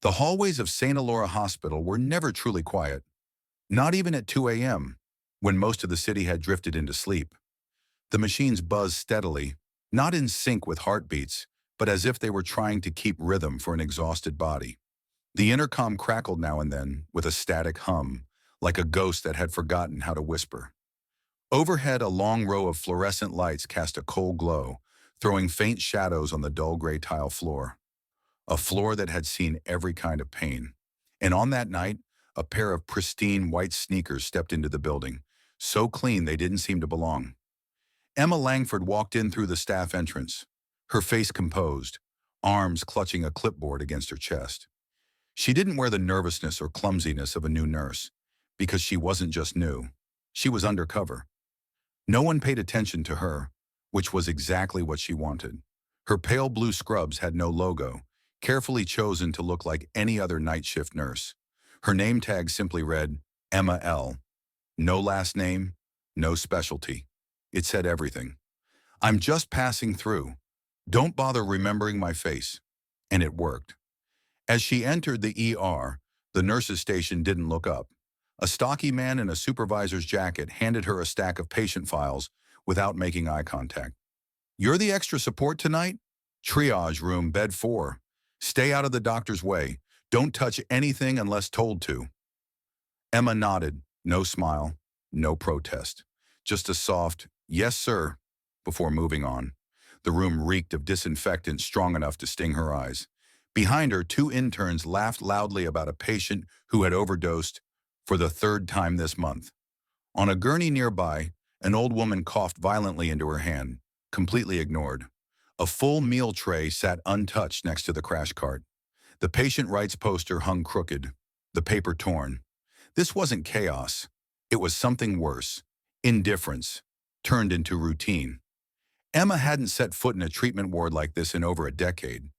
The hallways of St. Elora Hospital were never truly quiet, not even at 2 a.m., when most of the city had drifted into sleep. The machines buzzed steadily, not in sync with heartbeats, but as if they were trying to keep rhythm for an exhausted body. The intercom crackled now and then with a static hum, like a ghost that had forgotten how to whisper. Overhead, a long row of fluorescent lights cast a cold glow, throwing faint shadows on the dull gray tile floor. A floor that had seen every kind of pain. And on that night, a pair of pristine white sneakers stepped into the building, so clean they didn't seem to belong. Emma Langford walked in through the staff entrance, her face composed, arms clutching a clipboard against her chest. She didn't wear the nervousness or clumsiness of a new nurse, because she wasn't just new. She was undercover. No one paid attention to her, which was exactly what she wanted. Her pale blue scrubs had no logo, carefully chosen to look like any other night shift nurse. Her name tag simply read, Emma L. No last name, no specialty. It said everything. I'm just passing through. Don't bother remembering my face. And it worked. As she entered the ER, the nurse's station didn't look up. A stocky man in a supervisor's jacket handed her a stack of patient files without making eye contact. You're the extra support tonight? Triage room, bed 4. Stay out of the doctor's way. Don't touch anything unless told to. Emma nodded, no smile, no protest. Just a soft, yes, sir, before moving on. The room reeked of disinfectant strong enough to sting her eyes. Behind her, 2 interns laughed loudly about a patient who had overdosed for the 3rd time this month. On a gurney nearby, an old woman coughed violently into her hand, completely ignored. A full meal tray sat untouched next to the crash cart. The patient rights poster hung crooked, the paper torn. This wasn't chaos. It was something worse. Indifference, turned into routine. Emma hadn't set foot in a treatment ward like this in over a decade.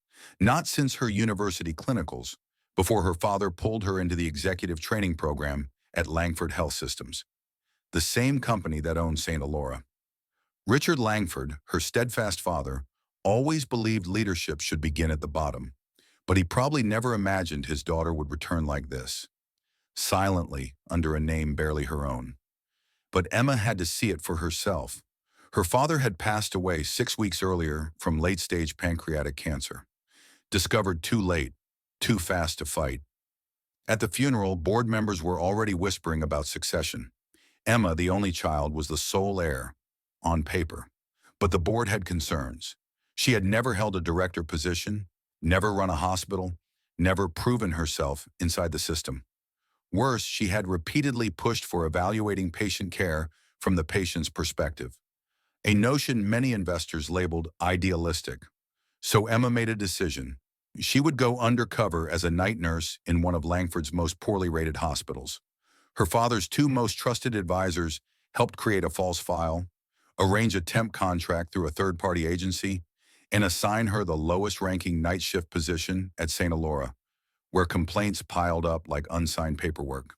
Not since her university clinicals, before her father pulled her into the executive training program at Langford Health Systems, the same company that owned St. Elora. Richard Langford, her steadfast father, always believed leadership should begin at the bottom, but he probably never imagined his daughter would return like this, silently under a name barely her own. But Emma had to see it for herself. Her father had passed away 6 weeks earlier from late-stage pancreatic cancer, discovered too late, too fast to fight. At the funeral, board members were already whispering about succession. Emma, the only child, was the sole heir, on paper. But the board had concerns. She had never held a director position, never run a hospital, never proven herself inside the system. Worse, she had repeatedly pushed for evaluating patient care from the patient's perspective, a notion many investors labeled idealistic. So Emma made a decision. She would go undercover as a night nurse in one of Langford's most poorly rated hospitals. Her father's 2 most trusted advisors helped create a false file, arrange a temp contract through a third-party agency, and assign her the lowest-ranking night shift position at St. Elora, where complaints piled up like unsigned paperwork.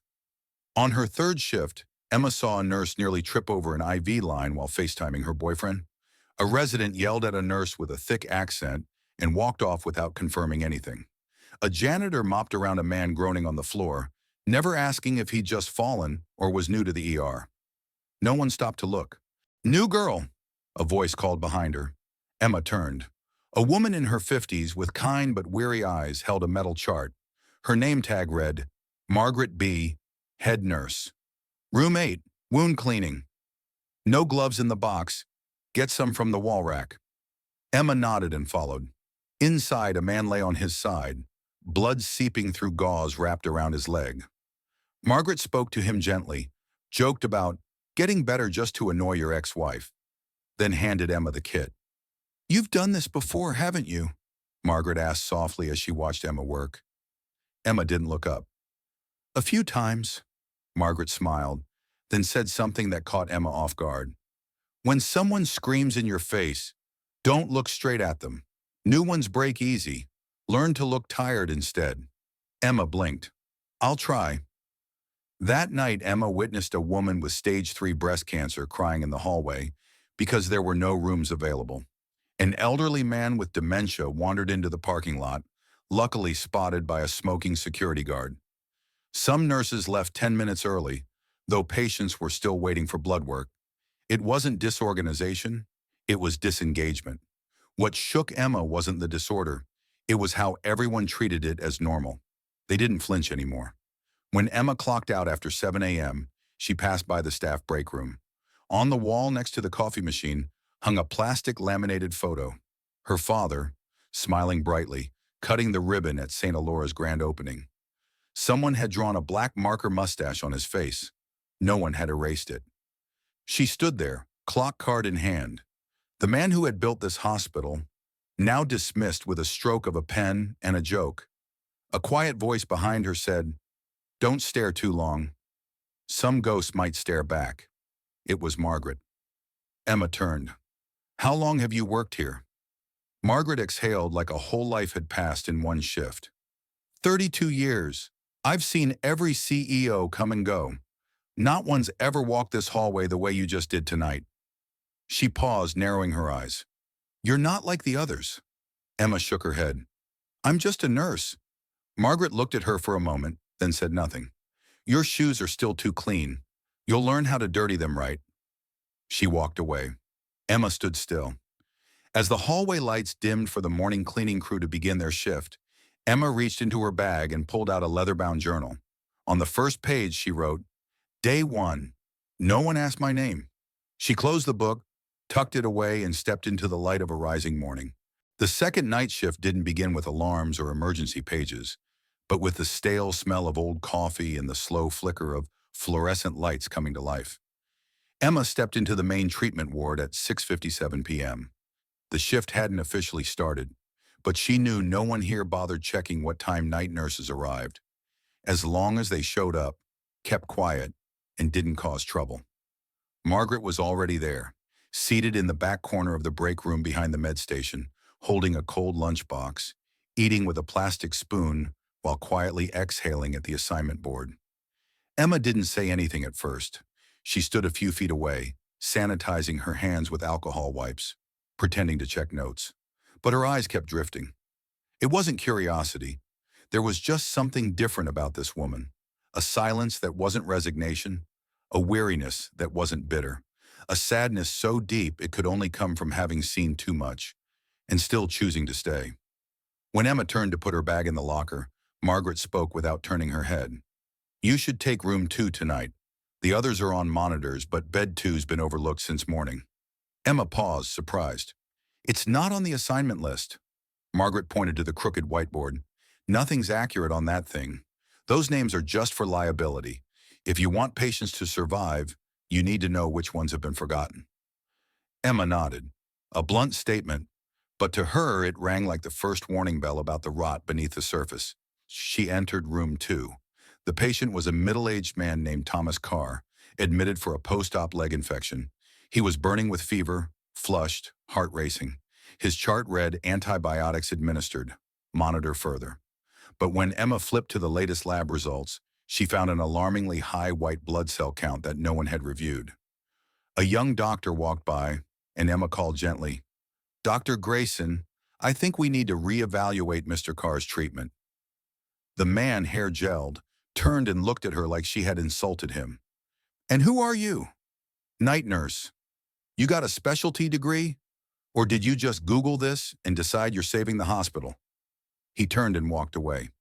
On her 3rd shift, Emma saw a nurse nearly trip over an IV line while FaceTiming her boyfriend. A resident yelled at a nurse with a thick accent and walked off without confirming anything. A janitor mopped around a man groaning on the floor, never asking if he'd just fallen or was new to the ER. No one stopped to look. "New girl," a voice called behind her. Emma turned. A woman in her 50s with kind but weary eyes held a metal chart. Her name tag read, Margaret B., head nurse. Room 8, wound cleaning. No gloves in the box. Get some from the wall rack. Emma nodded and followed. Inside, a man lay on his side, blood seeping through gauze wrapped around his leg. Margaret spoke to him gently, joked about getting better just to annoy your ex-wife, then handed Emma the kit. "You've done this before, haven't you?" Margaret asked softly as she watched Emma work. Emma didn't look up. "A few times," Margaret smiled, then said something that caught Emma off guard. "When someone screams in your face, don't look straight at them. New ones break easy. Learn to look tired instead." Emma blinked. "I'll try." That night, Emma witnessed a woman with stage 3 breast cancer crying in the hallway because there were no rooms available. An elderly man with dementia wandered into the parking lot, luckily spotted by a smoking security guard. Some nurses left 10 minutes early, though patients were still waiting for blood work. It wasn't disorganization, it was disengagement. What shook Emma wasn't the disorder, it was how everyone treated it as normal. They didn't flinch anymore. When Emma clocked out after 7 a.m., she passed by the staff break room. On the wall next to the coffee machine hung a plastic laminated photo. Her father, smiling brightly, cutting the ribbon at St. Alora's grand opening. Someone had drawn a black marker mustache on his face. No one had erased it. She stood there, clock card in hand. The man who had built this hospital, now dismissed with a stroke of a pen and a joke. A quiet voice behind her said, "Don't stare too long. Some ghost might stare back." It was Margaret. Emma turned. "How long have you worked here?" Margaret exhaled like a whole life had passed in one shift. 32 years. I've seen every CEO come and go. Not one's ever walked this hallway the way you just did tonight." She paused, narrowing her eyes. "You're not like the others." Emma shook her head. "I'm just a nurse." Margaret looked at her for a moment, then said nothing. "Your shoes are still too clean. You'll learn how to dirty them right." She walked away. Emma stood still. As the hallway lights dimmed for the morning cleaning crew to begin their shift, Emma reached into her bag and pulled out a leather-bound journal. On the first page, she wrote, "Day 1. No one asked my name." She closed the book, tucked it away, and stepped into the light of a rising morning. The second night shift didn't begin with alarms or emergency pages, but with the stale smell of old coffee and the slow flicker of fluorescent lights coming to life. Emma stepped into the main treatment ward at 6:57 p.m. The shift hadn't officially started, but she knew no one here bothered checking what time night nurses arrived, as long as they showed up, kept quiet, and didn't cause trouble. Margaret was already there, seated in the back corner of the break room behind the med station, holding a cold lunchbox, eating with a plastic spoon while quietly exhaling at the assignment board. Emma didn't say anything at first. She stood a few feet away, sanitizing her hands with alcohol wipes, pretending to check notes. But her eyes kept drifting. It wasn't curiosity. There was just something different about this woman. A silence that wasn't resignation, a weariness that wasn't bitter, a sadness so deep it could only come from having seen too much, and still choosing to stay. When Emma turned to put her bag in the locker, Margaret spoke without turning her head. "You should take room 2 tonight. The others are on monitors, but bed 2's been overlooked since morning." Emma paused, surprised. "It's not on the assignment list." Margaret pointed to the crooked whiteboard. "Nothing's accurate on that thing. Those names are just for liability. If you want patients to survive, you need to know which ones have been forgotten." Emma nodded. A blunt statement, but to her it rang like the first warning bell about the rot beneath the surface. She entered room 2. The patient was a middle-aged man named Thomas Carr, admitted for a post-op leg infection. He was burning with fever, flushed, heart racing. His chart read antibiotics administered, monitor further. But when Emma flipped to the latest lab results, she found an alarmingly high white blood cell count that no one had reviewed. A young doctor walked by, and Emma called gently, "Dr. Grayson, I think we need to reevaluate Mr. Carr's treatment." The man, hair gelled, turned and looked at her like she had insulted him. "And who are you?" "Night nurse." "You got a specialty degree? Or did you just Google this and decide you're saving the hospital?" He turned and walked away.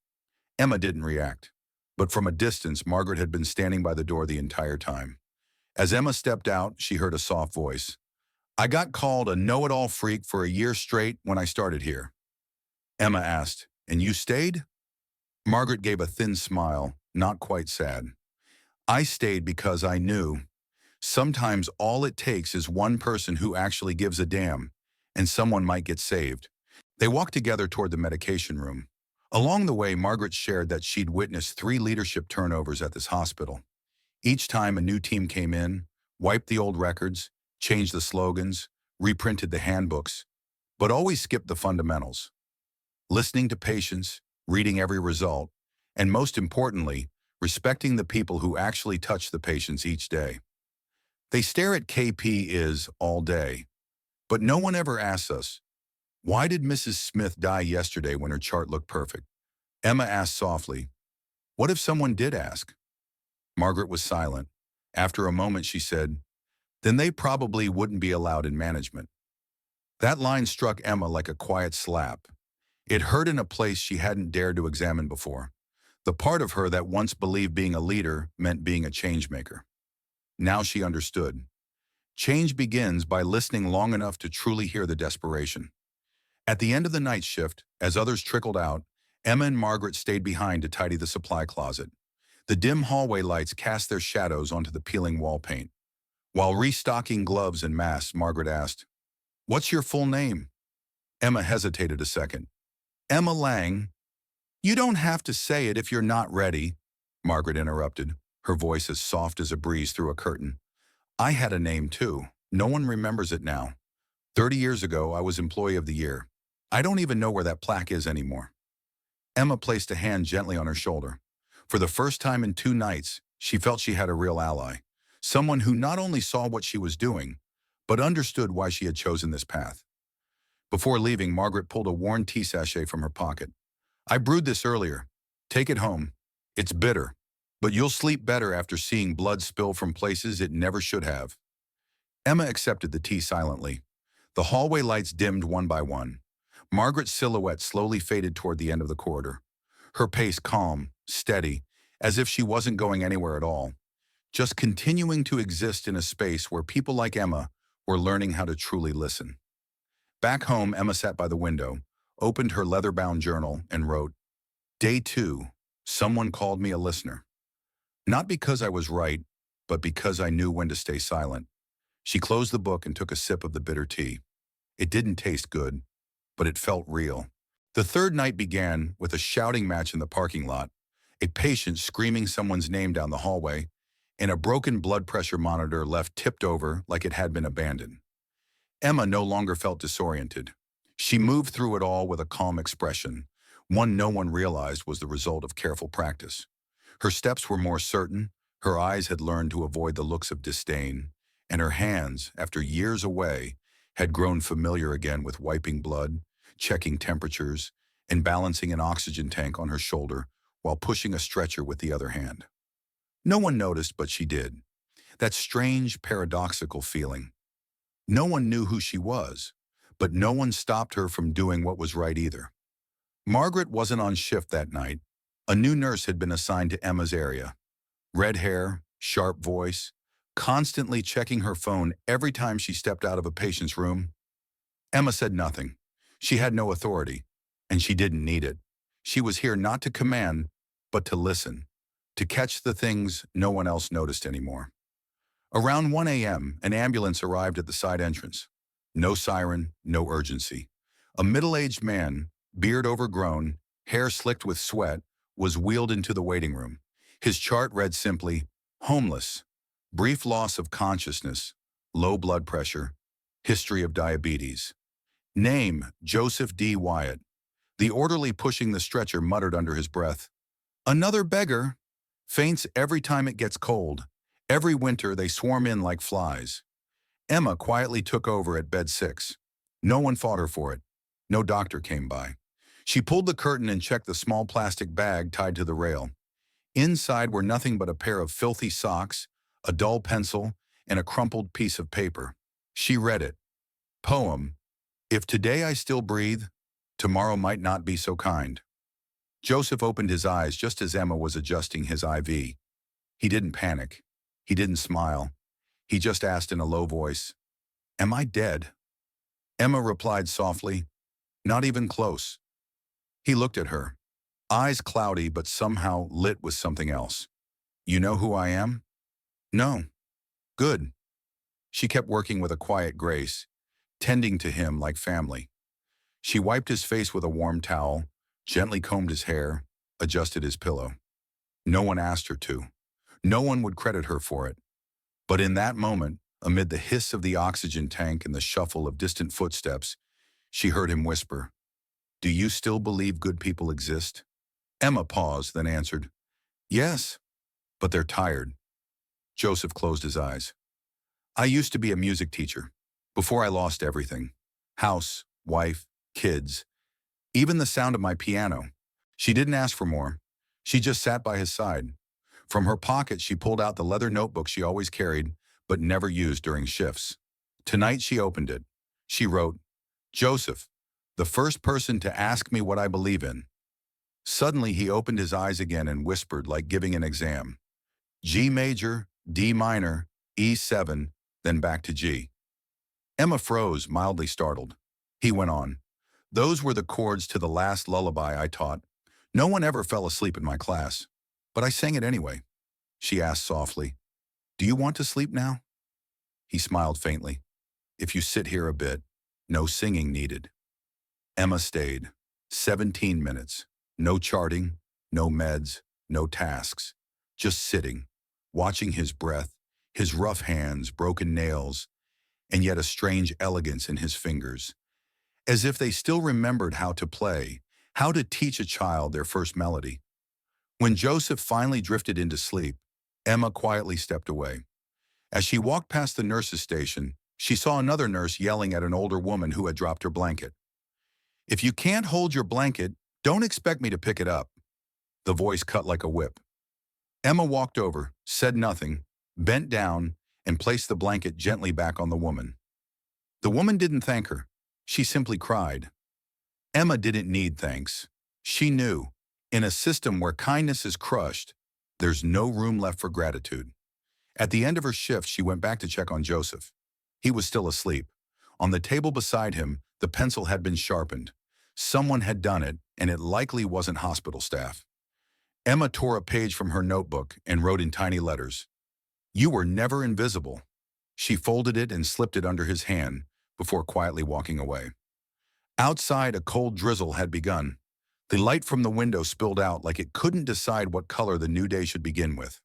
Emma didn't react, but from a distance, Margaret had been standing by the door the entire time. As Emma stepped out, she heard a soft voice. "I got called a know-it-all freak for a year straight when I started here." Emma asked, "And you stayed?" Margaret gave a thin smile, not quite sad. "I stayed because I knew sometimes all it takes is one person who actually gives a damn, and someone might get saved." They walked together toward the medication room. Along the way, Margaret shared that she'd witnessed 3 leadership turnovers at this hospital. Each time a new team came in, wiped the old records, changed the slogans, reprinted the handbooks, but always skipped the fundamentals. Listening to patients, reading every result, and most importantly, respecting the people who actually touch the patients each day. They stare at KP is all day, but no one ever asks us, Why did Mrs. Smith die yesterday when her chart looked perfect? Emma asked softly. What if someone did ask? Margaret was silent. After a moment, she said, then they probably wouldn't be allowed in management. That line struck Emma like a quiet slap. It hurt in a place she hadn't dared to examine before. The part of her that once believed being a leader meant being a changemaker. Now she understood. Change begins by listening long enough to truly hear the desperation. At the end of the night shift, as others trickled out, Emma and Margaret stayed behind to tidy the supply closet. The dim hallway lights cast their shadows onto the peeling wall paint. While restocking gloves and masks, Margaret asked, "What's your full name?" Emma hesitated a second. "Emma Lang." "You don't have to say it if you're not ready," Margaret interrupted, her voice as soft as a breeze through a curtain. "I had a name too. No one remembers it now. 30 years ago, I was Employee of the Year. I don't even know where that plaque is anymore." Emma placed a hand gently on her shoulder. For the first time in 2 nights, she felt she had a real ally. Someone who not only saw what she was doing, but understood why she had chosen this path. Before leaving, Margaret pulled a worn tea sachet from her pocket. "I brewed this earlier. Take it home. It's bitter, but you'll sleep better after seeing blood spill from places it never should have." Emma accepted the tea silently. The hallway lights dimmed one by one. Margaret's silhouette slowly faded toward the end of the corridor. Her pace calm, steady, as if she wasn't going anywhere at all, just continuing to exist in a space where people like Emma were learning how to truly listen. Back home, Emma sat by the window, opened her leather-bound journal, and wrote, "Day 2, someone called me a listener. Not because I was right, but because I knew when to stay silent." She closed the book and took a sip of the bitter tea. It didn't taste good, but it felt real. The third night began with a shouting match in the parking lot, a patient screaming someone's name down the hallway, and a broken blood pressure monitor left tipped over like it had been abandoned. Emma no longer felt disoriented. She moved through it all with a calm expression, one no one realized was the result of careful practice. Her steps were more certain, her eyes had learned to avoid the looks of disdain, and her hands, after years away, had grown familiar again with wiping blood, checking temperatures, and balancing an oxygen tank on her shoulder while pushing a stretcher with the other hand. No one noticed, but she did. That strange, paradoxical feeling. No one knew who she was, but no one stopped her from doing what was right either. Margaret wasn't on shift that night. A new nurse had been assigned to Emma's area. Red hair, sharp voice, constantly checking her phone every time she stepped out of a patient's room. Emma said nothing. She had no authority, and she didn't need it. She was here not to command, but to listen, to catch the things no one else noticed anymore. Around 1 a.m., an ambulance arrived at the side entrance. No siren, no urgency. A middle-aged man, beard overgrown, hair slicked with sweat, was wheeled into the waiting room. His chart read simply, "Homeless, brief loss of consciousness, low blood pressure, history of diabetes. Name, Joseph D. Wyatt." The orderly pushing the stretcher muttered under his breath, "Another beggar. Faints every time it gets cold. Every winter they swarm in like flies." Emma quietly took over at bed 6. No one fought her for it. No doctor came by. She pulled the curtain and checked the small plastic bag tied to the rail. Inside were nothing but a pair of filthy socks, a dull pencil, and a crumpled piece of paper. She read it. Poem, "If today I still breathe, tomorrow might not be so kind." Joseph opened his eyes just as Emma was adjusting his IV. He didn't panic. He didn't smile. He just asked in a low voice, "Am I dead?" Emma replied softly, "Not even close." He looked at her, eyes cloudy but somehow lit with something else. "You know who I am?" "No." "Good." She kept working with a quiet grace, tending to him like family. She wiped his face with a warm towel, gently combed his hair, adjusted his pillow. No one asked her to. No one would credit her for it. But in that moment, amid the hiss of the oxygen tank and the shuffle of distant footsteps, she heard him whisper, "Do you still believe good people exist?" Emma paused, then answered, "Yes, but they're tired." Joseph closed his eyes. "I used to be a music teacher, before I lost everything. House, wife, kids, even the sound of my piano. She didn't ask for more. She just sat by his side. From her pocket, she pulled out the leather notebook she always carried, but never used during shifts. Tonight, she opened it. She wrote, "Joseph, the first person to ask me what I believe in." Suddenly, he opened his eyes again and whispered like giving an exam. G major, D minor, E7, then back to G. Emma froze, mildly startled. He went on. "Those were the chords to the last lullaby I taught. No one ever fell asleep in my class. But I sang it anyway." She asked softly, "Do you want to sleep now?" He smiled faintly. "If you sit here a bit, no singing needed." Emma stayed. 17 minutes. No charting, no meds, no tasks. Just sitting, watching his breath, his rough hands, broken nails, and yet a strange elegance in his fingers, as if they still remembered how to play, how to teach a child their first melody. When Joseph finally drifted into sleep, Emma quietly stepped away. As she walked past the nurse's station, she saw another nurse yelling at an older woman who had dropped her blanket. "If you can't hold your blanket, don't expect me to pick it up." The voice cut like a whip. Emma walked over, said nothing, bent down, and placed the blanket gently back on the woman. The woman didn't thank her. She simply cried. Emma didn't need thanks. She knew, in a system where kindness is crushed, there's no room left for gratitude. At the end of her shift, she went back to check on Joseph. He was still asleep. On the table beside him, the pencil had been sharpened. Someone had done it, and it likely wasn't hospital staff. Emma tore a page from her notebook and wrote in tiny letters, "You were never invisible." She folded it and slipped it under his hand before quietly walking away. Outside, a cold drizzle had begun. The light from the window spilled out like it couldn't decide what color the new day should begin with.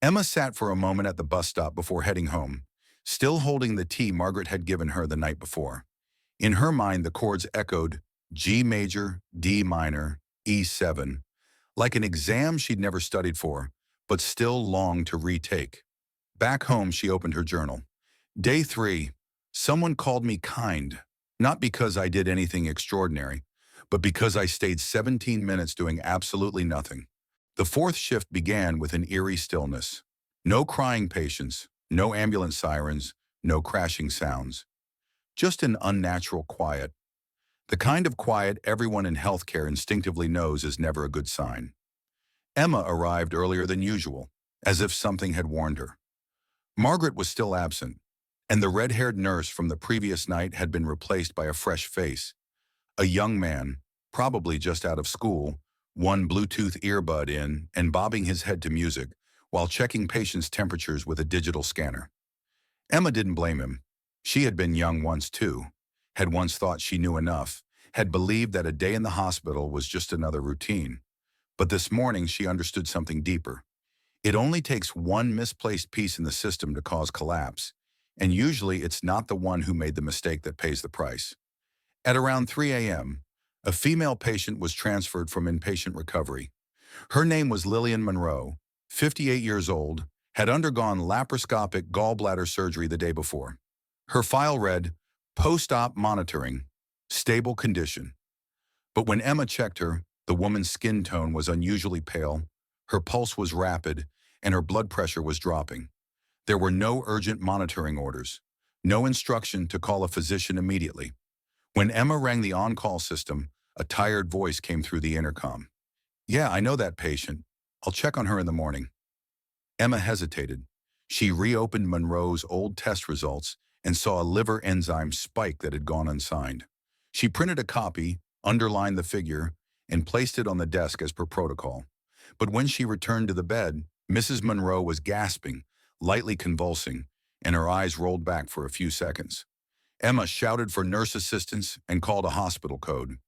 Emma sat for a moment at the bus stop before heading home, still holding the tea Margaret had given her the night before. In her mind, the chords echoed G major, D minor, E7, like an exam she'd never studied for, but still longed to retake. Back home, she opened her journal. Day 3, someone called me kind, not because I did anything extraordinary, but because I stayed 17 minutes doing absolutely nothing. The fourth shift began with an eerie stillness. No crying patients, no ambulance sirens, no crashing sounds. Just an unnatural quiet. The kind of quiet everyone in healthcare instinctively knows is never a good sign. Emma arrived earlier than usual, as if something had warned her. Margaret was still absent, and the red-haired nurse from the previous night had been replaced by a fresh face. A young man, probably just out of school, one Bluetooth earbud in and bobbing his head to music while checking patients' temperatures with a digital scanner. Emma didn't blame him. She had been young once too, had once thought she knew enough, had believed that a day in the hospital was just another routine. But this morning she understood something deeper. It only takes one misplaced piece in the system to cause collapse, and usually it's not the one who made the mistake that pays the price. At around 3 a.m., a female patient was transferred from inpatient recovery. Her name was Lillian Monroe, 58 years old, had undergone laparoscopic gallbladder surgery the day before. Her file read, "Post-op monitoring, stable condition." But when Emma checked her, the woman's skin tone was unusually pale, her pulse was rapid, and her blood pressure was dropping. There were no urgent monitoring orders, no instruction to call a physician immediately. When Emma rang the on-call system, a tired voice came through the intercom. "Yeah, I know that patient. I'll check on her in the morning." Emma hesitated. She reopened Monroe's old test results and saw a liver enzyme spike that had gone unsigned. She printed a copy, underlined the figure, and placed it on the desk as per protocol. But when she returned to the bed, Mrs. Monroe was gasping, lightly convulsing, and her eyes rolled back for a few seconds. Emma shouted for nurse assistance and called a hospital code.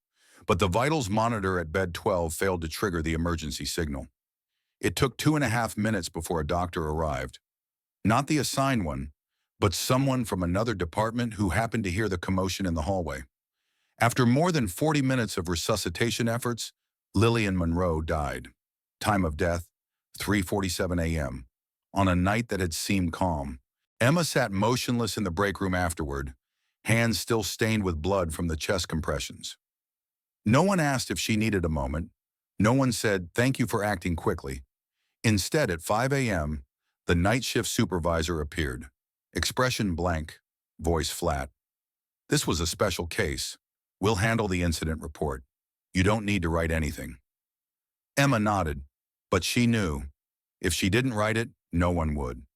But the vitals monitor at bed 12 failed to trigger the emergency signal. It took 2.5 minutes before a doctor arrived. Not the assigned one, but someone from another department who happened to hear the commotion in the hallway. After more than 40 minutes of resuscitation efforts, Lillian Monroe died. Time of death, 3:47 a.m. On a night that had seemed calm. Emma sat motionless in the break room afterward, hands still stained with blood from the chest compressions. No one asked if she needed a moment. No one said, "Thank you for acting quickly." Instead, at 5 a.m., the night shift supervisor appeared. Expression blank, voice flat. "This was a special case. We'll handle the incident report. You don't need to write anything." Emma nodded, but she knew. If she didn't write it, no one would.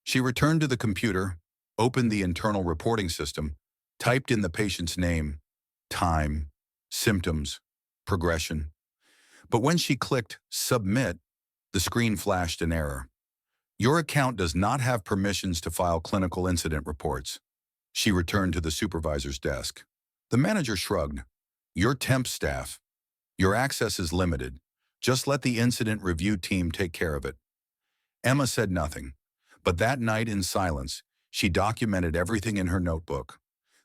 She returned to the computer, opened the internal reporting system, typed in the patient's name, time, symptoms, progression. But when she clicked Submit, the screen flashed an error. "Your account does not have permissions to file clinical incident reports." She returned to the supervisor's desk. The manager shrugged. "You're temp staff. Your access is limited. Just let the incident review team take care of it." Emma said nothing, but that night in silence, she documented everything in her notebook.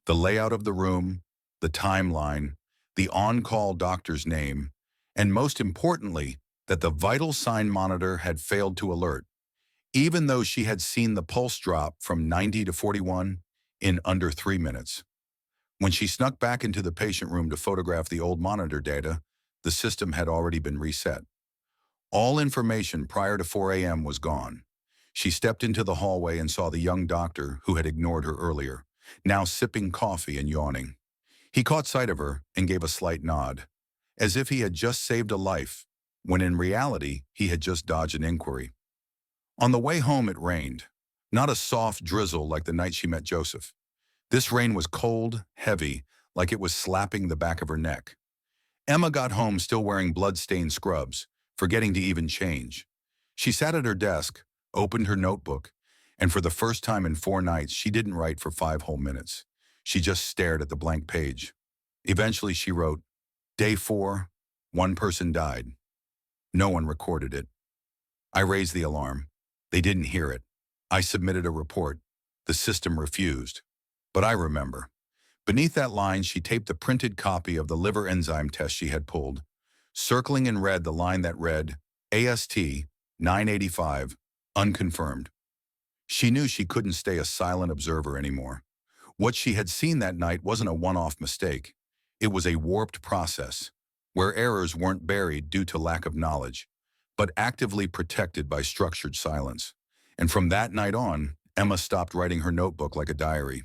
The layout of the room, the timeline, the on-call doctor's name, and most importantly, that the vital sign monitor had failed to alert, even though she had seen the pulse drop from 90 to 41 in under 3 minutes. When she snuck back into the patient room to photograph the old monitor data, the system had already been reset. All information prior to 4 a.m. was gone. She stepped into the hallway and saw the young doctor who had ignored her earlier, now sipping coffee and yawning. He caught sight of her and gave a slight nod, as if he had just saved a life, when in reality he had just dodged an inquiry. On the way home it rained, not a soft drizzle like the night she met Joseph. This rain was cold, heavy, like it was slapping the back of her neck. Emma got home still wearing blood-stained scrubs, forgetting to even change. She sat at her desk, opened her notebook, and for the first time in 4 nights, she didn't write for 5 whole minutes. She just stared at the blank page. Eventually she wrote, "Day 4, one person died. No one recorded it. I raised the alarm. They didn't hear it. I submitted a report. The system refused. But I remember." Beneath that line, she taped the printed copy of the liver enzyme test she had pulled, circling in red the line that read, AST 985, unconfirmed. She knew she couldn't stay a silent observer anymore. What she had seen that night wasn't a one-off mistake. It was a warped process, where errors weren't buried due to lack of knowledge, but actively protected by structured silence. And from that night on, Emma stopped writing her notebook like a diary.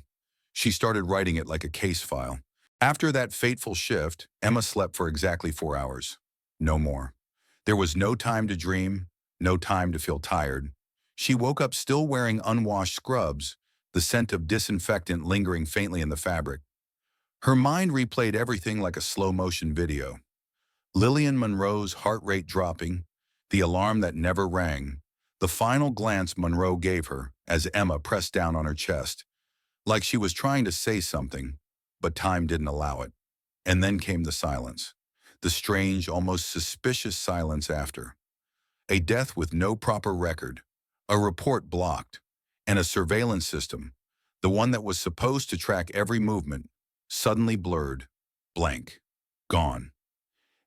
She started writing it like a case file. After that fateful shift, Emma slept for exactly 4 hours. No more. There was no time to dream, no time to feel tired. She woke up still wearing unwashed scrubs, the scent of disinfectant lingering faintly in the fabric. Her mind replayed everything like a slow-motion video. Lillian Monroe's heart rate dropping, the alarm that never rang, the final glance Monroe gave her as Emma pressed down on her chest, like she was trying to say something, but time didn't allow it. And then came the silence, the strange, almost suspicious silence after. A death with no proper record, a report blocked, and a surveillance system, the one that was supposed to track every movement, suddenly blurred, blank, gone.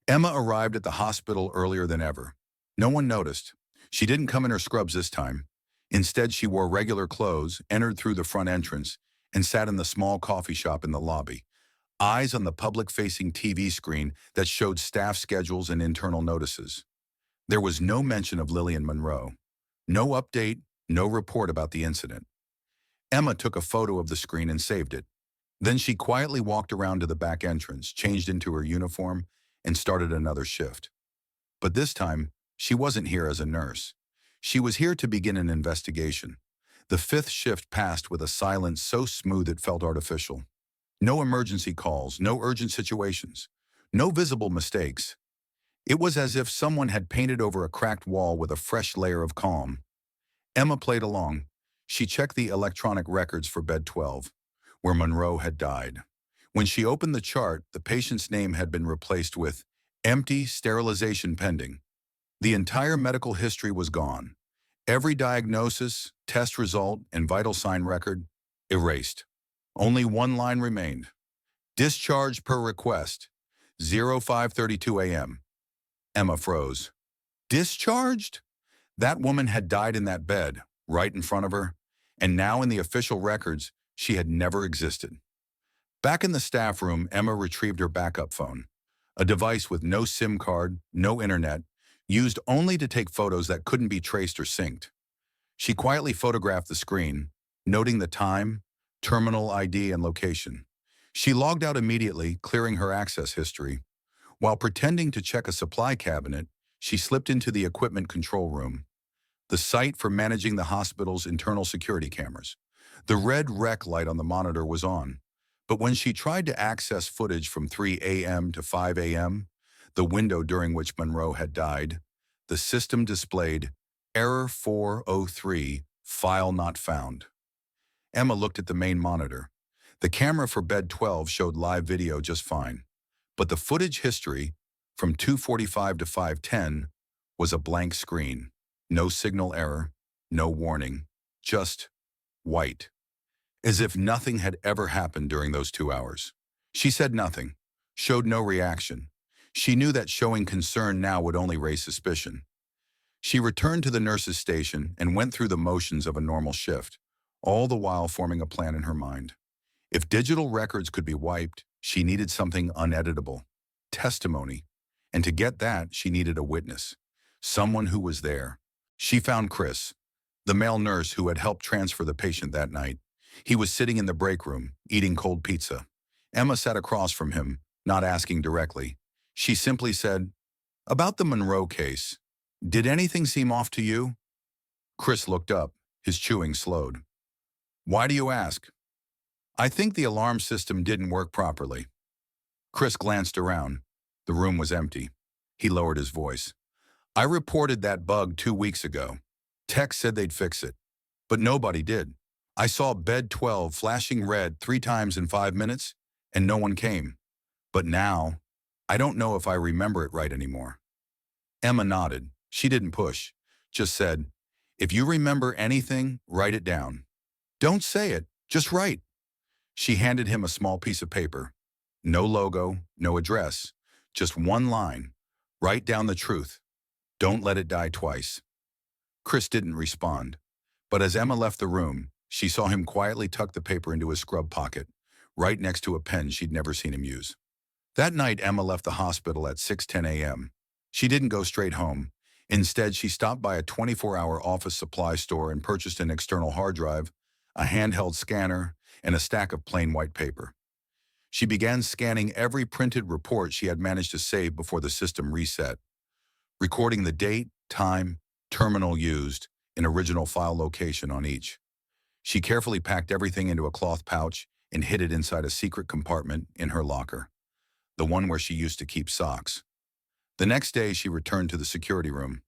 Emma arrived at the hospital earlier than ever. No one noticed. She didn't come in her scrubs this time. Instead, she wore regular clothes, entered through the front entrance, and sat in the small coffee shop in the lobby, eyes on the public-facing TV screen that showed staff schedules and internal notices. There was no mention of Lillian Monroe. No update, no report about the incident. Emma took a photo of the screen and saved it. Then she quietly walked around to the back entrance, changed into her uniform, and started another shift. But this time, she wasn't here as a nurse. She was here to begin an investigation. The 5th shift passed with a silence so smooth it felt artificial. No emergency calls, no urgent situations, no visible mistakes. It was as if someone had painted over a cracked wall with a fresh layer of calm. Emma played along. She checked the electronic records for bed 12, where Monroe had died. When she opened the chart, the patient's name had been replaced with empty, sterilization pending. The entire medical history was gone. Every diagnosis, test result, and vital sign record, erased. Only one line remained. Discharge per request, 05:32 a.m. Emma froze. Discharged? That woman had died in that bed, right in front of her, and now in the official records, she had never existed. Back in the staff room, Emma retrieved her backup phone, a device with no SIM card, no internet, used only to take photos that couldn't be traced or synced. She quietly photographed the screen, noting the time, terminal ID, and location. She logged out immediately, clearing her access history. While pretending to check a supply cabinet, she slipped into the equipment control room, the site for managing the hospital's internal security cameras. The red rec light on the monitor was on, but when she tried to access footage from 3 a.m. to 5 a.m., the window during which Monroe had died, the system displayed Error 403, File Not Found. Emma looked at the main monitor. The camera for bed 12 showed live video just fine, but the footage history from 2:45 to 5:10 was a blank screen. No signal error, no warning, just white, as if nothing had ever happened during those 2 hours. She said nothing, showed no reaction. She knew that showing concern now would only raise suspicion. She returned to the nurse's station and went through the motions of a normal shift, all the while forming a plan in her mind. If digital records could be wiped, she needed something uneditable, testimony, and to get that, she needed a witness, someone who was there. She found Chris, the male nurse who had helped transfer the patient that night. He was sitting in the break room, eating cold pizza. Emma sat across from him, not asking directly. She simply said, "About the Monroe case, did anything seem off to you?" Chris looked up, his chewing slowed. "Why do you ask?" "I think the alarm system didn't work properly." Chris glanced around. The room was empty. He lowered his voice. "I reported that bug 2 weeks ago. Tech said they'd fix it, but nobody did. I saw bed 12 flashing red 3 times in 5 minutes, and no one came. But now, I don't know if I remember it right anymore." Emma nodded. She didn't push, just said, "If you remember anything, write it down. Don't say it, just write." She handed him a small piece of paper. No logo, no address, just one line. "Write down the truth. Don't let it die twice." Chris didn't respond, but as Emma left the room, she saw him quietly tuck the paper into his scrub pocket, right next to a pen she'd never seen him use. That night, Emma left the hospital at 6:10 a.m. She didn't go straight home. Instead, she stopped by a 24-hour office supply store and purchased an external hard drive, a handheld scanner, and a stack of plain white paper. She began scanning every printed report she had managed to save before the system reset, recording the date, time, terminal used, and original file location on each. She carefully packed everything into a cloth pouch and hid it inside a secret compartment in her locker, the one where she used to keep socks. The next day, she returned to the security room,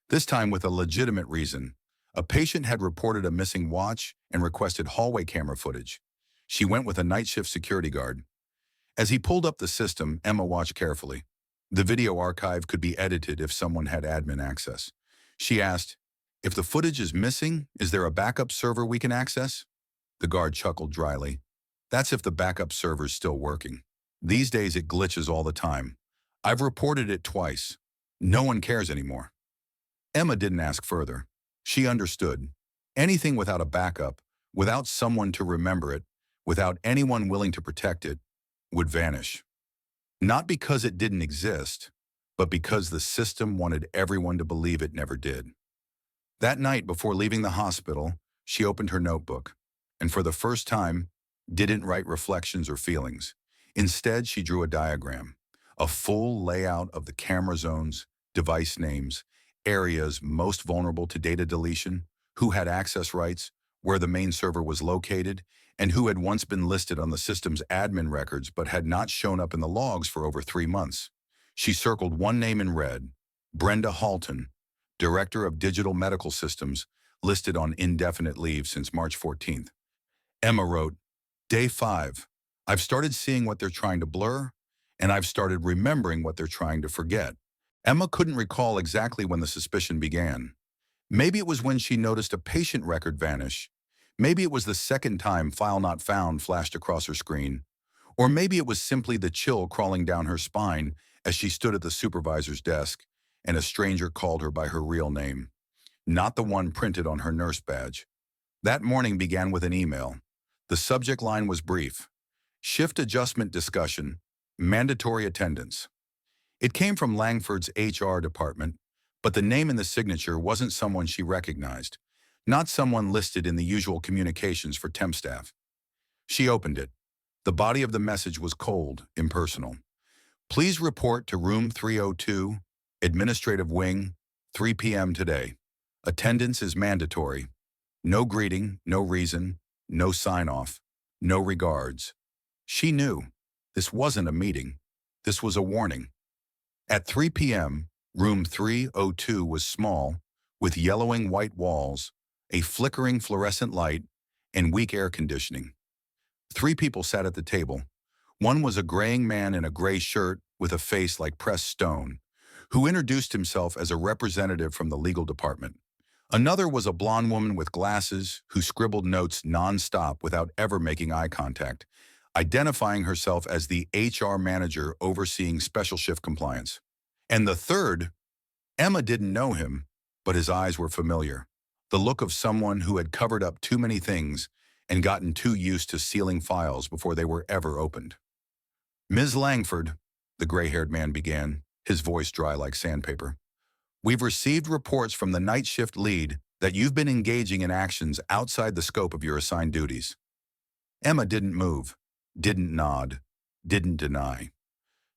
this time with a legitimate reason. A patient had reported a missing watch and requested hallway camera footage. She went with a night shift security guard. As he pulled up the system, Emma watched carefully. The video archive could be edited if someone had admin access. She asked, "If the footage is missing, is there a backup server we can access?" The guard chuckled dryly. "That's if the backup server's still working. These days it glitches all the time. I've reported it twice. No one cares anymore." Emma didn't ask further. She understood. Anything without a backup, without someone to remember it, without anyone willing to protect it, would vanish. Not because it didn't exist, but because the system wanted everyone to believe it never did. That night, before leaving the hospital, she opened her notebook, and for the first time, didn't write reflections or feelings. Instead, she drew a diagram, a full layout of the camera zones, device names, areas most vulnerable to data deletion, who had access rights, where the main server was located, and who had once been listed on the system's admin records but had not shown up in the logs for over 3 months. She circled one name in red, Brenda Halton, Director of Digital Medical Systems, listed on indefinite leave since March 14th. Emma wrote, "Day 5. I've started seeing what they're trying to blur, and I've started remembering what they're trying to forget." Emma couldn't recall exactly when the suspicion began. Maybe it was when she noticed a patient record vanish. Maybe it was the second time File Not Found flashed across her screen. Or maybe it was simply the chill crawling down her spine as she stood at the supervisor's desk and a stranger called her by her real name, not the one printed on her nurse badge. That morning began with an email. The subject line was brief. Shift adjustment discussion, mandatory attendance. It came from Langford's HR department, but the name in the signature wasn't someone she recognized, not someone listed in the usual communications for temp staff. She opened it. The body of the message was cold, impersonal. Please report to room 302, administrative wing, 3 p.m. today. Attendance is mandatory. No greeting, no reason, no sign-off, no regards. She knew. This wasn't a meeting. This was a warning. At 3 p.m., room 302 was small, with yellowing white walls, a flickering fluorescent light, and weak air conditioning. 3 people sat at the table. One was a graying man in a gray shirt with a face like pressed stone, who introduced himself as a representative from the legal department. Another was a blonde woman with glasses who scribbled notes non-stop without ever making eye contact, identifying herself as the HR manager overseeing special shift compliance. And the third, Emma didn't know him, but his eyes were familiar. The look of someone who had covered up too many things and gotten too used to sealing files before they were ever opened. Ms. Langford, the gray-haired man began, his voice dry like sandpaper. We've received reports from the night shift lead that you've been engaging in actions outside the scope of your assigned duties. Emma didn't move, didn't nod, didn't deny.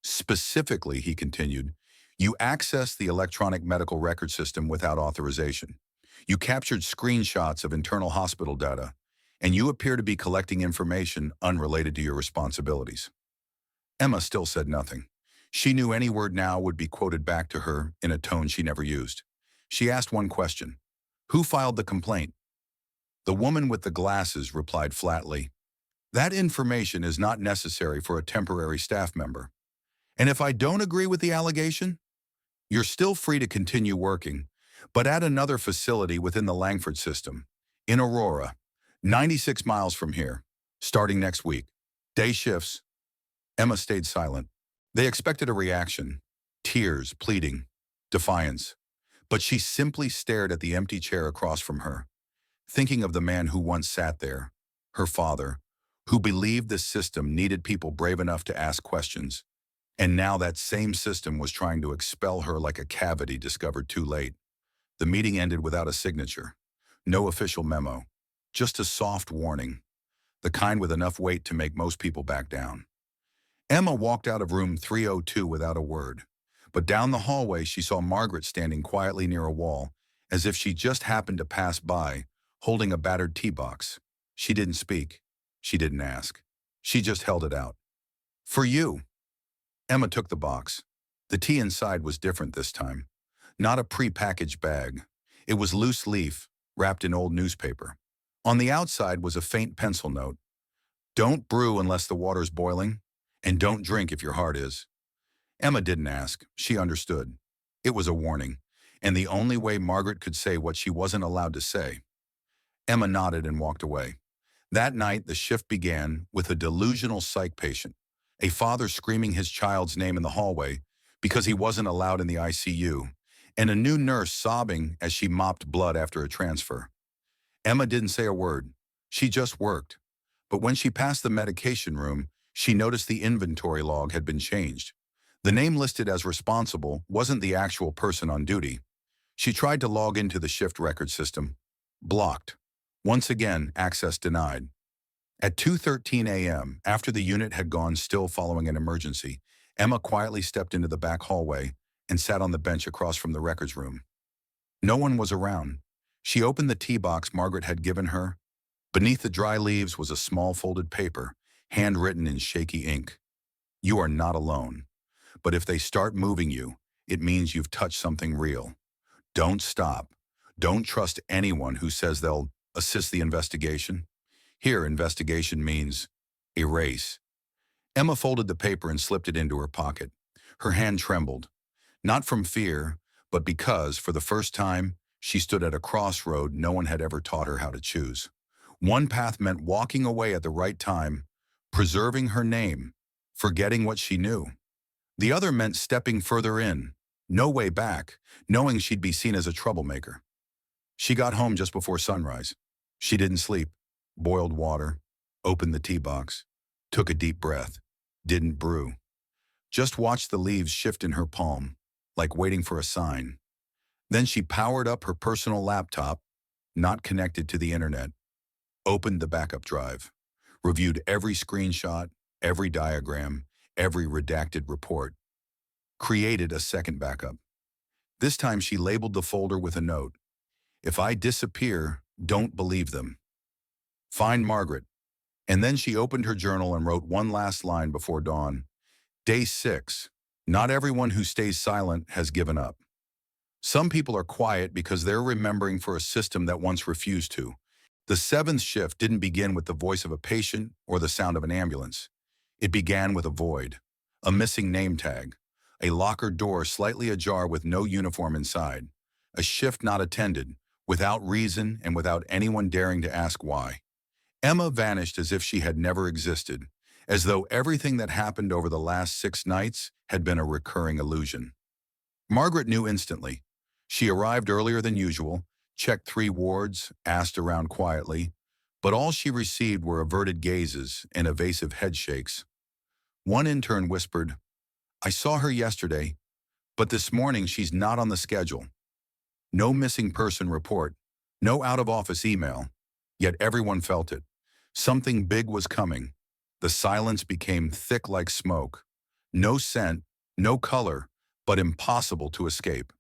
Specifically, he continued, you accessed the electronic medical record system without authorization. You captured screenshots of internal hospital data, and you appear to be collecting information unrelated to your responsibilities. Emma still said nothing. She knew any word now would be quoted back to her in a tone she never used. She asked one question. Who filed the complaint? The woman with the glasses replied flatly, that information is not necessary for a temporary staff member. And if I don't agree with the allegation, you're still free to continue working, but at another facility within the Langford system, in Aurora, 96 miles from here, starting next week. Day shifts. Emma stayed silent. They expected a reaction, tears, pleading, defiance. But she simply stared at the empty chair across from her, thinking of the man who once sat there, her father, who believed this system needed people brave enough to ask questions. And now that same system was trying to expel her like a cavity discovered too late. The meeting ended without a signature. No official memo. Just a soft warning. The kind with enough weight to make most people back down. Emma walked out of room 302 without a word. But down the hallway she saw Margaret standing quietly near a wall, as if she just happened to pass by, holding a battered tea box. She didn't speak. She didn't ask. She just held it out. For you. Emma took the box. The tea inside was different this time. Not a pre-packaged bag. It was loose leaf, wrapped in old newspaper. On the outside was a faint pencil note. Don't brew unless the water's boiling, and don't drink if your heart is. Emma didn't ask. She understood. It was a warning, and the only way Margaret could say what she wasn't allowed to say. Emma nodded and walked away. That night, the shift began with a delusional psych patient, a father screaming his child's name in the hallway because he wasn't allowed in the ICU, and a new nurse sobbing as she mopped blood after a transfer. Emma didn't say a word. She just worked. But when she passed the medication room, she noticed the inventory log had been changed. The name listed as responsible wasn't the actual person on duty. She tried to log into the shift record system. Blocked. Once again, access denied. At 2:13 a.m., after the unit had gone still following an emergency, Emma quietly stepped into the back hallway and sat on the bench across from the records room. No one was around. She opened the tea box Margaret had given her. Beneath the dry leaves was a small folded paper, handwritten in shaky ink. You are not alone. But if they start moving you, it means you've touched something real. Don't stop. Don't trust anyone who says they'll assist the investigation. Here, investigation means erase. Emma folded the paper and slipped it into her pocket. Her hand trembled, not from fear, but because, for the first time, she stood at a crossroad no one had ever taught her how to choose. One path meant walking away at the right time, preserving her name, forgetting what she knew. The other meant stepping further in, no way back, knowing she'd be seen as a troublemaker. She got home just before sunrise. She didn't sleep, boiled water, opened the tea box. Took a deep breath. Didn't brew. Just watched the leaves shift in her palm, like waiting for a sign. Then she powered up her personal laptop, not connected to the internet, opened the backup drive, reviewed every screenshot, every diagram, every redacted report, created a second backup. This time she labeled the folder with a note. If I disappear, don't believe them. Find Margaret. And then she opened her journal and wrote one last line before dawn. Day 6. Not everyone who stays silent has given up. Some people are quiet because they're remembering for a system that once refused to. The 7th shift didn't begin with the voice of a patient or the sound of an ambulance. It began with a void, a missing name tag, a locker door slightly ajar with no uniform inside, a shift not attended, without reason and without anyone daring to ask why. Emma vanished as if she had never existed, as though everything that happened over the last 6 nights had been a recurring illusion. Margaret knew instantly. She arrived earlier than usual, checked 3 wards, asked around quietly, but all she received were averted gazes and evasive head shakes. One intern whispered, I saw her yesterday, but this morning she's not on the schedule. No missing person report, no out-of-office email, yet everyone felt it. Something big was coming. The silence became thick like smoke. No scent, no color, but impossible to escape.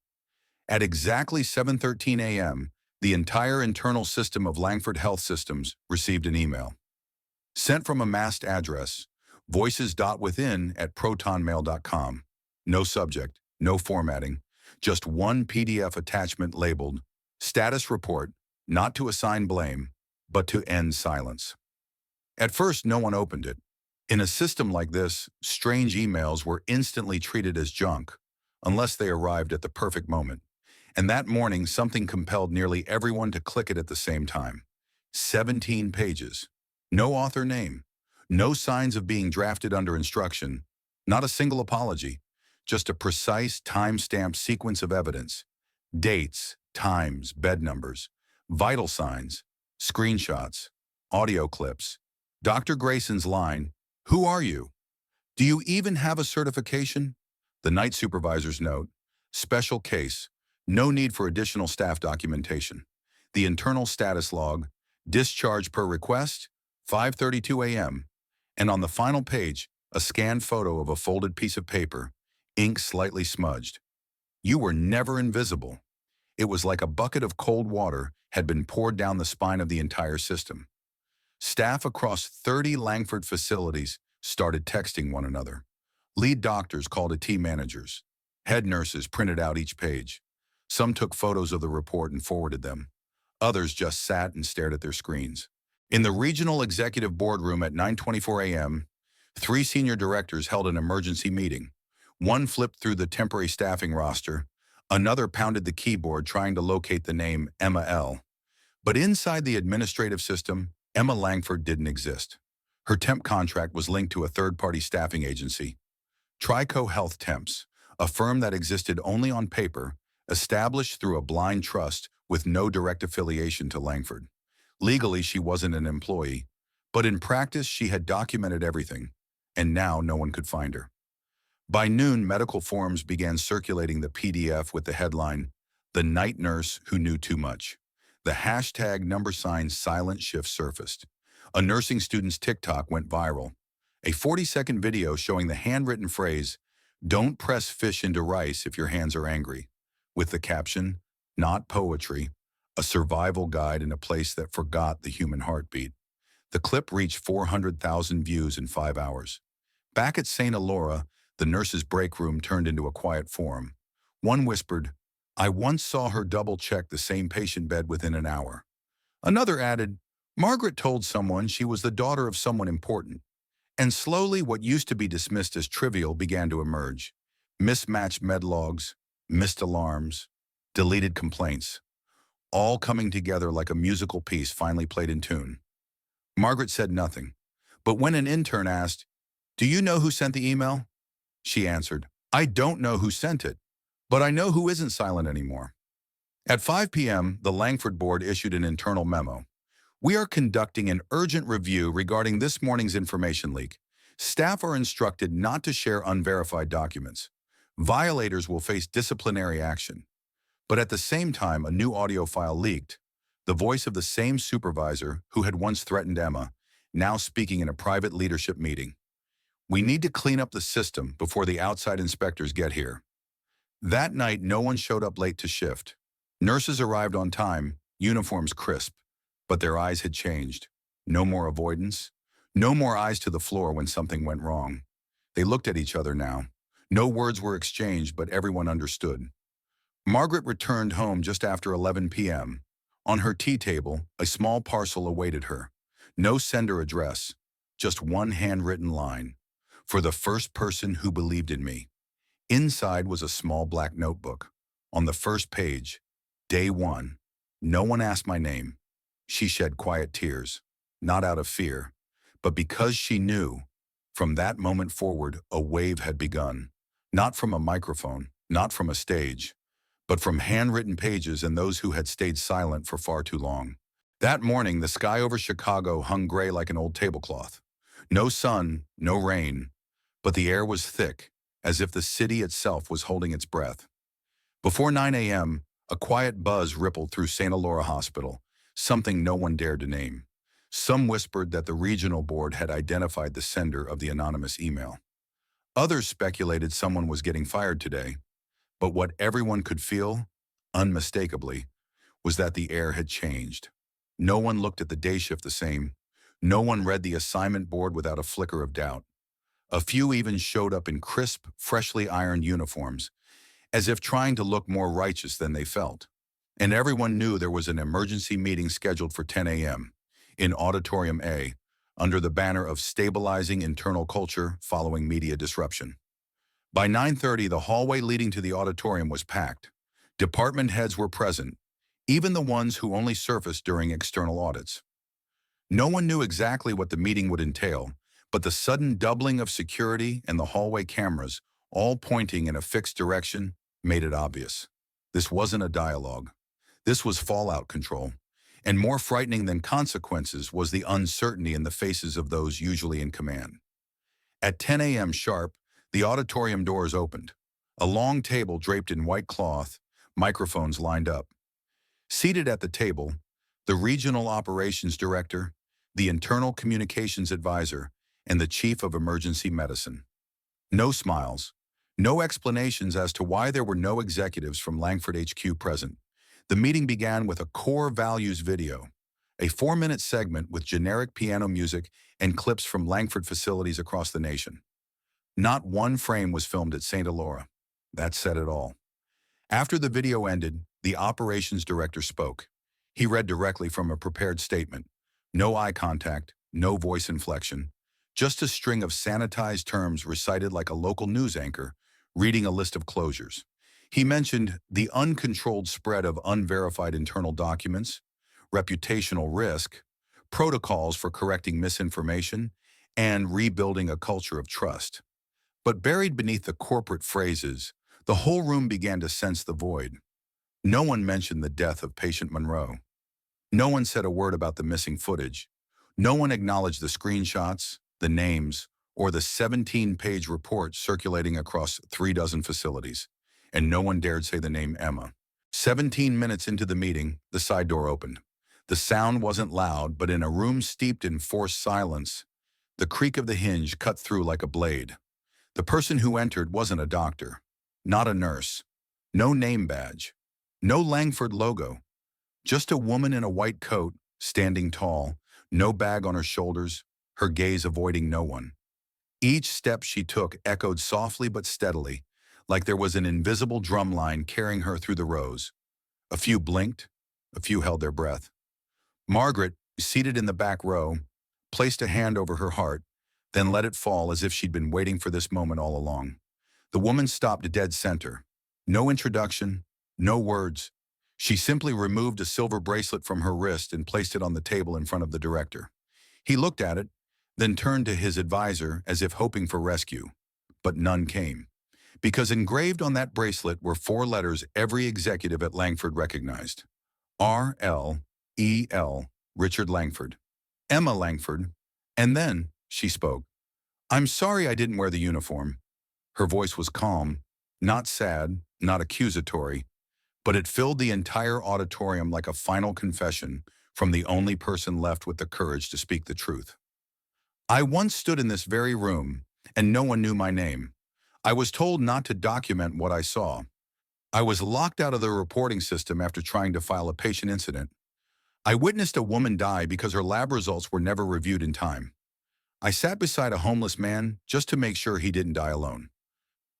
At exactly 7:13 a.m., the entire internal system of Langford Health Systems received an email. Sent from a masked address, voices.within@protonmail.com. No subject, no formatting, just one PDF attachment labeled, Status Report, not to assign blame, but to end silence. At first, no one opened it. In a system like this, strange emails were instantly treated as junk, unless they arrived at the perfect moment. And that morning, something compelled nearly everyone to click it at the same time. 17 pages. No author name. No signs of being drafted under instruction. Not a single apology. Just a precise, time-stamped sequence of evidence. Dates, times, bed numbers, vital signs, screenshots, audio clips. Dr. Grayson's line, "Who are you? Do you even have a certification?" The night supervisor's note, "Special case. No need for additional staff documentation." The internal status log, "Discharge per request, 5:32 a.m." And on the final page, a scanned photo of a folded piece of paper, ink slightly smudged. You were never invisible. It was like a bucket of cold water had been poured down the spine of the entire system. Staff across 30 Langford facilities started texting one another. Lead doctors called to team managers. Head nurses printed out each page. Some took photos of the report and forwarded them. Others just sat and stared at their screens. In the regional executive boardroom at 9:24 a.m., 3 senior directors held an emergency meeting. One flipped through the temporary staffing roster. Another pounded the keyboard trying to locate the name Emma L. But inside the administrative system, Emma Langford didn't exist. Her temp contract was linked to a third-party staffing agency, Trico Health Temps, a firm that existed only on paper, established through a blind trust with no direct affiliation to Langford. Legally, she wasn't an employee, but in practice, she had documented everything, and now no one could find her. By noon, medical forums began circulating the PDF with the headline, "The Night Nurse Who Knew Too Much." The hashtag # silent shift surfaced. A nursing student's TikTok went viral. A 40-second video showing the handwritten phrase, "Don't press fish into rice if your hands are angry," with the caption, "Not poetry, a survival guide in a place that forgot the human heartbeat." The clip reached 400,000 views in 5 hours. Back at St. Elora, the nurses' break room turned into a quiet forum. One whispered, "I once saw her double-check the same patient bed within an hour." Another added, "Margaret told someone she was the daughter of someone important." And slowly, what used to be dismissed as trivial began to emerge. Mismatched med logs, missed alarms, deleted complaints, all coming together like a musical piece finally played in tune. Margaret said nothing, but when an intern asked, "Do you know who sent the email?" she answered, "I don't know who sent it, but I know who isn't silent anymore." At 5 p.m., the Langford board issued an internal memo. We are conducting an urgent review regarding this morning's information leak. Staff are instructed not to share unverified documents. Violators will face disciplinary action. But at the same time, a new audio file leaked. The voice of the same supervisor who had once threatened Emma, now speaking in a private leadership meeting. We need to clean up the system before the outside inspectors get here. That night, no one showed up late to shift. Nurses arrived on time, uniforms crisp, but their eyes had changed. No more avoidance. No more eyes to the floor when something went wrong. They looked at each other now. No words were exchanged, but everyone understood. Margaret returned home just after 11 p.m. On her tea table, a small parcel awaited her. No sender address, just one handwritten line. For the first person who believed in me. Inside was a small black notebook. On the first page, Day 1. No one asked my name. She shed quiet tears, not out of fear, but because she knew. From that moment forward, a wave had begun. Not from a microphone, not from a stage, but from handwritten pages and those who had stayed silent for far too long. That morning, the sky over Chicago hung gray like an old tablecloth. No sun, no rain, but the air was thick, as if the city itself was holding its breath. Before 9 a.m., a quiet buzz rippled through St. Elora Hospital, something no one dared to name. Some whispered that the regional board had identified the sender of the anonymous email. Others speculated someone was getting fired today. But what everyone could feel, unmistakably, was that the air had changed. No one looked at the day shift the same. No one read the assignment board without a flicker of doubt. A few even showed up in crisp, freshly ironed uniforms, as if trying to look more righteous than they felt. And everyone knew there was an emergency meeting scheduled for 10 a.m. in Auditorium A, under the banner of Stabilizing Internal Culture Following Media Disruption. By 9:30, the hallway leading to the auditorium was packed. Department heads were present, even the ones who only surfaced during external audits. No one knew exactly what the meeting would entail, but the sudden doubling of security and the hallway cameras, all pointing in a fixed direction, made it obvious. This wasn't a dialogue. This was fallout control. And more frightening than consequences was the uncertainty in the faces of those usually in command. At 10 a.m. sharp, the auditorium doors opened. A long table draped in white cloth, microphones lined up. Seated at the table, the regional operations director, the internal communications advisor, and the chief of emergency medicine. No smiles, no explanations as to why there were no executives from Langford HQ present. The meeting began with a core values video, a 4-minute segment with generic piano music and clips from Langford facilities across the nation. Not one frame was filmed at St. Elora. That said it all. After the video ended, the operations director spoke. He read directly from a prepared statement. No eye contact, no voice inflection, just a string of sanitized terms recited like a local news anchor, reading a list of closures. He mentioned the uncontrolled spread of unverified internal documents, reputational risk, protocols for correcting misinformation, and rebuilding a culture of trust. But buried beneath the corporate phrases, the whole room began to sense the void. No one mentioned the death of patient Monroe. No one said a word about the missing footage. No one acknowledged the screenshots, the names, or the 17-page report circulating across 36 facilities. And no one dared say the name Emma. 17 minutes into the meeting, the side door opened. The sound wasn't loud, but in a room steeped in forced silence, the creak of the hinge cut through like a blade. The person who entered wasn't a doctor, not a nurse, no name badge, no Langford logo, just a woman in a white coat, standing tall, no bag on her shoulders, her gaze avoiding no one. Each step she took echoed softly but steadily, like there was an invisible drum line carrying her through the rows. A few blinked, a few held their breath. Margaret, seated in the back row, placed a hand over her heart, then let it fall as if she'd been waiting for this moment all along. The woman stopped dead center. No introduction, no words. She simply removed a silver bracelet from her wrist and placed it on the table in front of the director. He looked at it, then turned to his advisor as if hoping for rescue. But none came. Because engraved on that bracelet were 4 letters every executive at Langford recognized. R-L-E-L Richard Langford. Emma Langford. And then she spoke. I'm sorry I didn't wear the uniform. Her voice was calm, not sad, not accusatory, but it filled the entire auditorium like a final confession from the only person left with the courage to speak the truth. I once stood in this very room, and no one knew my name. I was told not to document what I saw. I was locked out of the reporting system after trying to file a patient incident. I witnessed a woman die because her lab results were never reviewed in time. I sat beside a homeless man just to make sure he didn't die alone.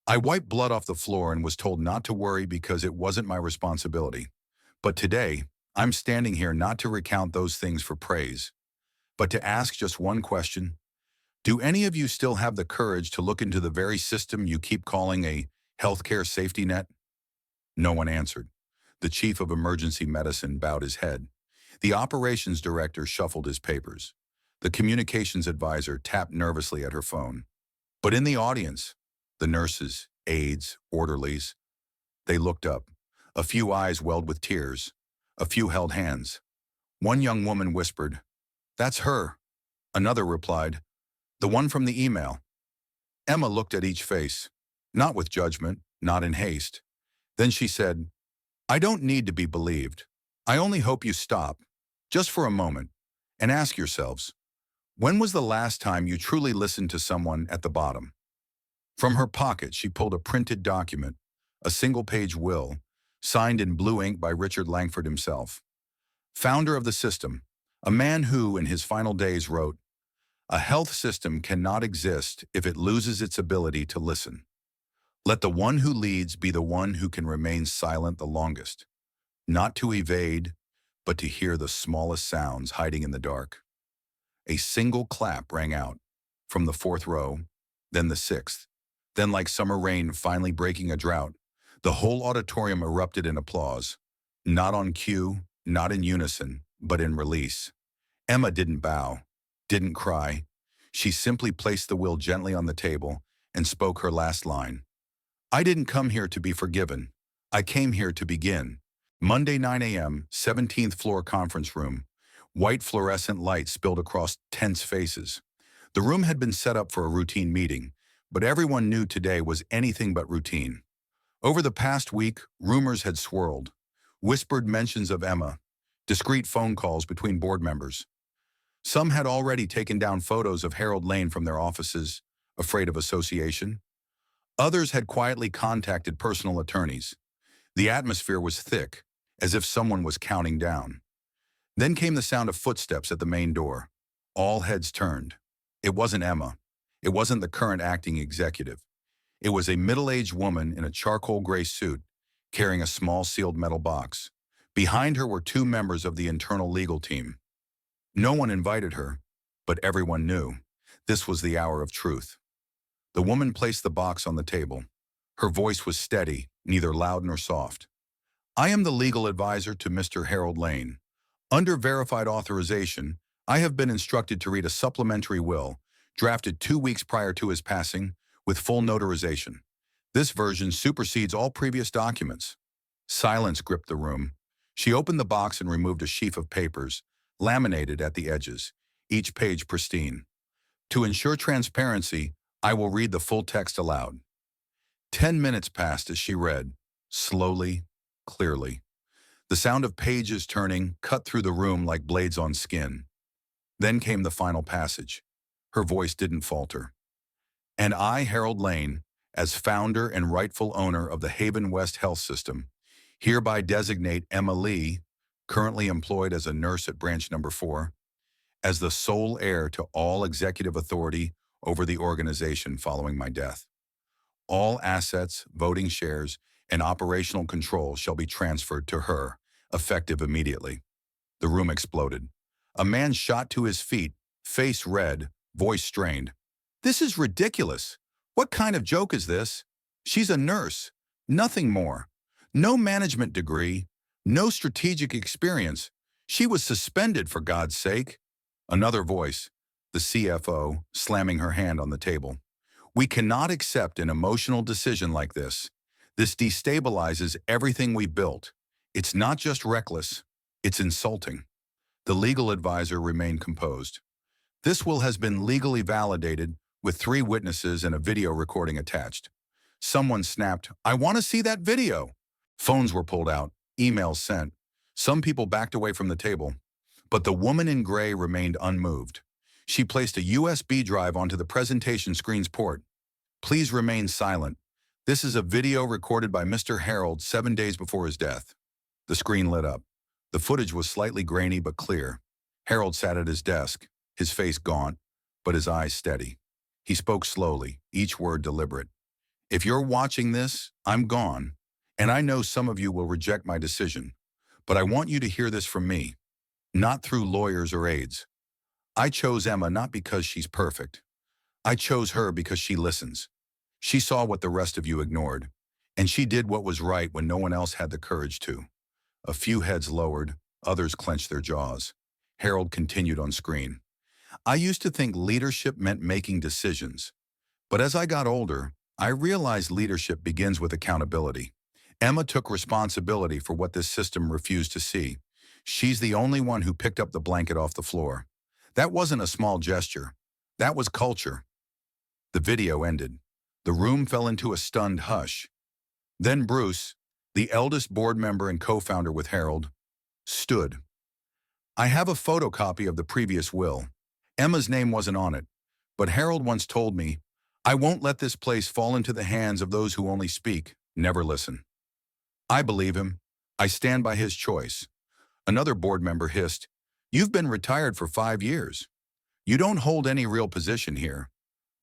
I wiped blood off the floor and was told not to worry because it wasn't my responsibility. But today, I'm standing here not to recount those things for praise, but to ask just one question. Do any of you still have the courage to look into the very system you keep calling a healthcare safety net? No one answered. The chief of emergency medicine bowed his head. The operations director shuffled his papers. The communications advisor tapped nervously at her phone. But in the audience, the nurses, aides, orderlies, they looked up. A few eyes welled with tears. A few held hands. One young woman whispered, "That's her." Another replied, "The one from the email." Emma looked at each face, not with judgment, not in haste. Then she said, "I don't need to be believed. I only hope you stop, just for a moment, and ask yourselves, when was the last time you truly listened to someone at the bottom?" From her pocket, she pulled a printed document, a single-page will, signed in blue ink by Richard Langford himself. Founder of the system, a man who, in his final days, wrote, "A health system cannot exist if it loses its ability to listen. Let the one who leads be the one who can remain silent the longest, not to evade, but to hear the smallest sounds hiding in the dark." A single clap rang out, from the fourth row, then the sixth. Then, like summer rain finally breaking a drought, the whole auditorium erupted in applause. Not on cue, not in unison, but in release. Emma didn't bow, didn't cry. She simply placed the will gently on the table and spoke her last line. "I didn't come here to be forgiven. I came here to begin." Monday, 9 a.m., 17th floor conference room. White fluorescent light spilled across tense faces. The room had been set up for a routine meeting, but everyone knew today was anything but routine. Over the past week, rumors had swirled. Whispered mentions of Emma, discreet phone calls between board members. Some had already taken down photos of Harold Lane from their offices, afraid of association. Others had quietly contacted personal attorneys. The atmosphere was thick, as if someone was counting down. Then came the sound of footsteps at the main door. All heads turned. It wasn't Emma. It wasn't the current acting executive. It was a middle-aged woman in a charcoal gray suit, carrying a small sealed metal box. Behind her were two members of the internal legal team. No one invited her, but everyone knew. This was the hour of truth. The woman placed the box on the table. Her voice was steady, neither loud nor soft. "I am the legal advisor to Mr. Harold Lane. Under verified authorization, I have been instructed to read a supplementary will, drafted 2 weeks prior to his passing, with full notarization. This version supersedes all previous documents." Silence gripped the room. She opened the box and removed a sheaf of papers, laminated at the edges, each page pristine. "To ensure transparency, I will read the full text aloud." 10 minutes passed as she read, slowly, clearly. The sound of pages turning cut through the room like blades on skin. Then came the final passage. Her voice didn't falter. "And I, Harold Lane, as founder and rightful owner of the Haven West Health System, hereby designate Emma Lee, currently employed as a nurse at branch number 4, as the sole heir to all executive authority over the organization following my death. All assets, voting shares, and operational control shall be transferred to her, effective immediately." The room exploded. A man shot to his feet, face red, voice strained. "This is ridiculous. What kind of joke is this? She's a nurse, nothing more. No management degree, no strategic experience. She was suspended, for God's sake." Another voice, the CFO, slamming her hand on the table. "We cannot accept an emotional decision like this. This destabilizes everything we built. It's not just reckless, it's insulting." The legal advisor remained composed. This will has been legally validated with 3 witnesses and a video recording attached. Someone snapped, "I want to see that video." Phones were pulled out, emails sent. Some people backed away from the table. But the woman in gray remained unmoved. She placed a USB drive onto the presentation screen's port. "Please remain silent. This is a video recorded by Mr. Harold 7 days before his death." The screen lit up. The footage was slightly grainy but clear. Harold sat at his desk, his face gaunt, but his eyes steady. He spoke slowly, each word deliberate. "If you're watching this, I'm gone, and I know some of you will reject my decision, but I want you to hear this from me, not through lawyers or aides. I chose Emma not because she's perfect. I chose her because she listens. She saw what the rest of you ignored, and she did what was right when no one else had the courage to." A few heads lowered, others clenched their jaws. Harold continued on screen. "I used to think leadership meant making decisions, but as I got older, I realized leadership begins with accountability. Emma took responsibility for what this system refused to see. She's the only one who picked up the blanket off the floor. That wasn't a small gesture. That was culture." The video ended. The room fell into a stunned hush. Then Bruce, the eldest board member and co-founder with Harold, stood. "I have a photocopy of the previous will. Emma's name wasn't on it, but Harold once told me, 'I won't let this place fall into the hands of those who only speak, never listen.' I believe him. I stand by his choice." Another board member hissed, "You've been retired for 5 years. You don't hold any real position here."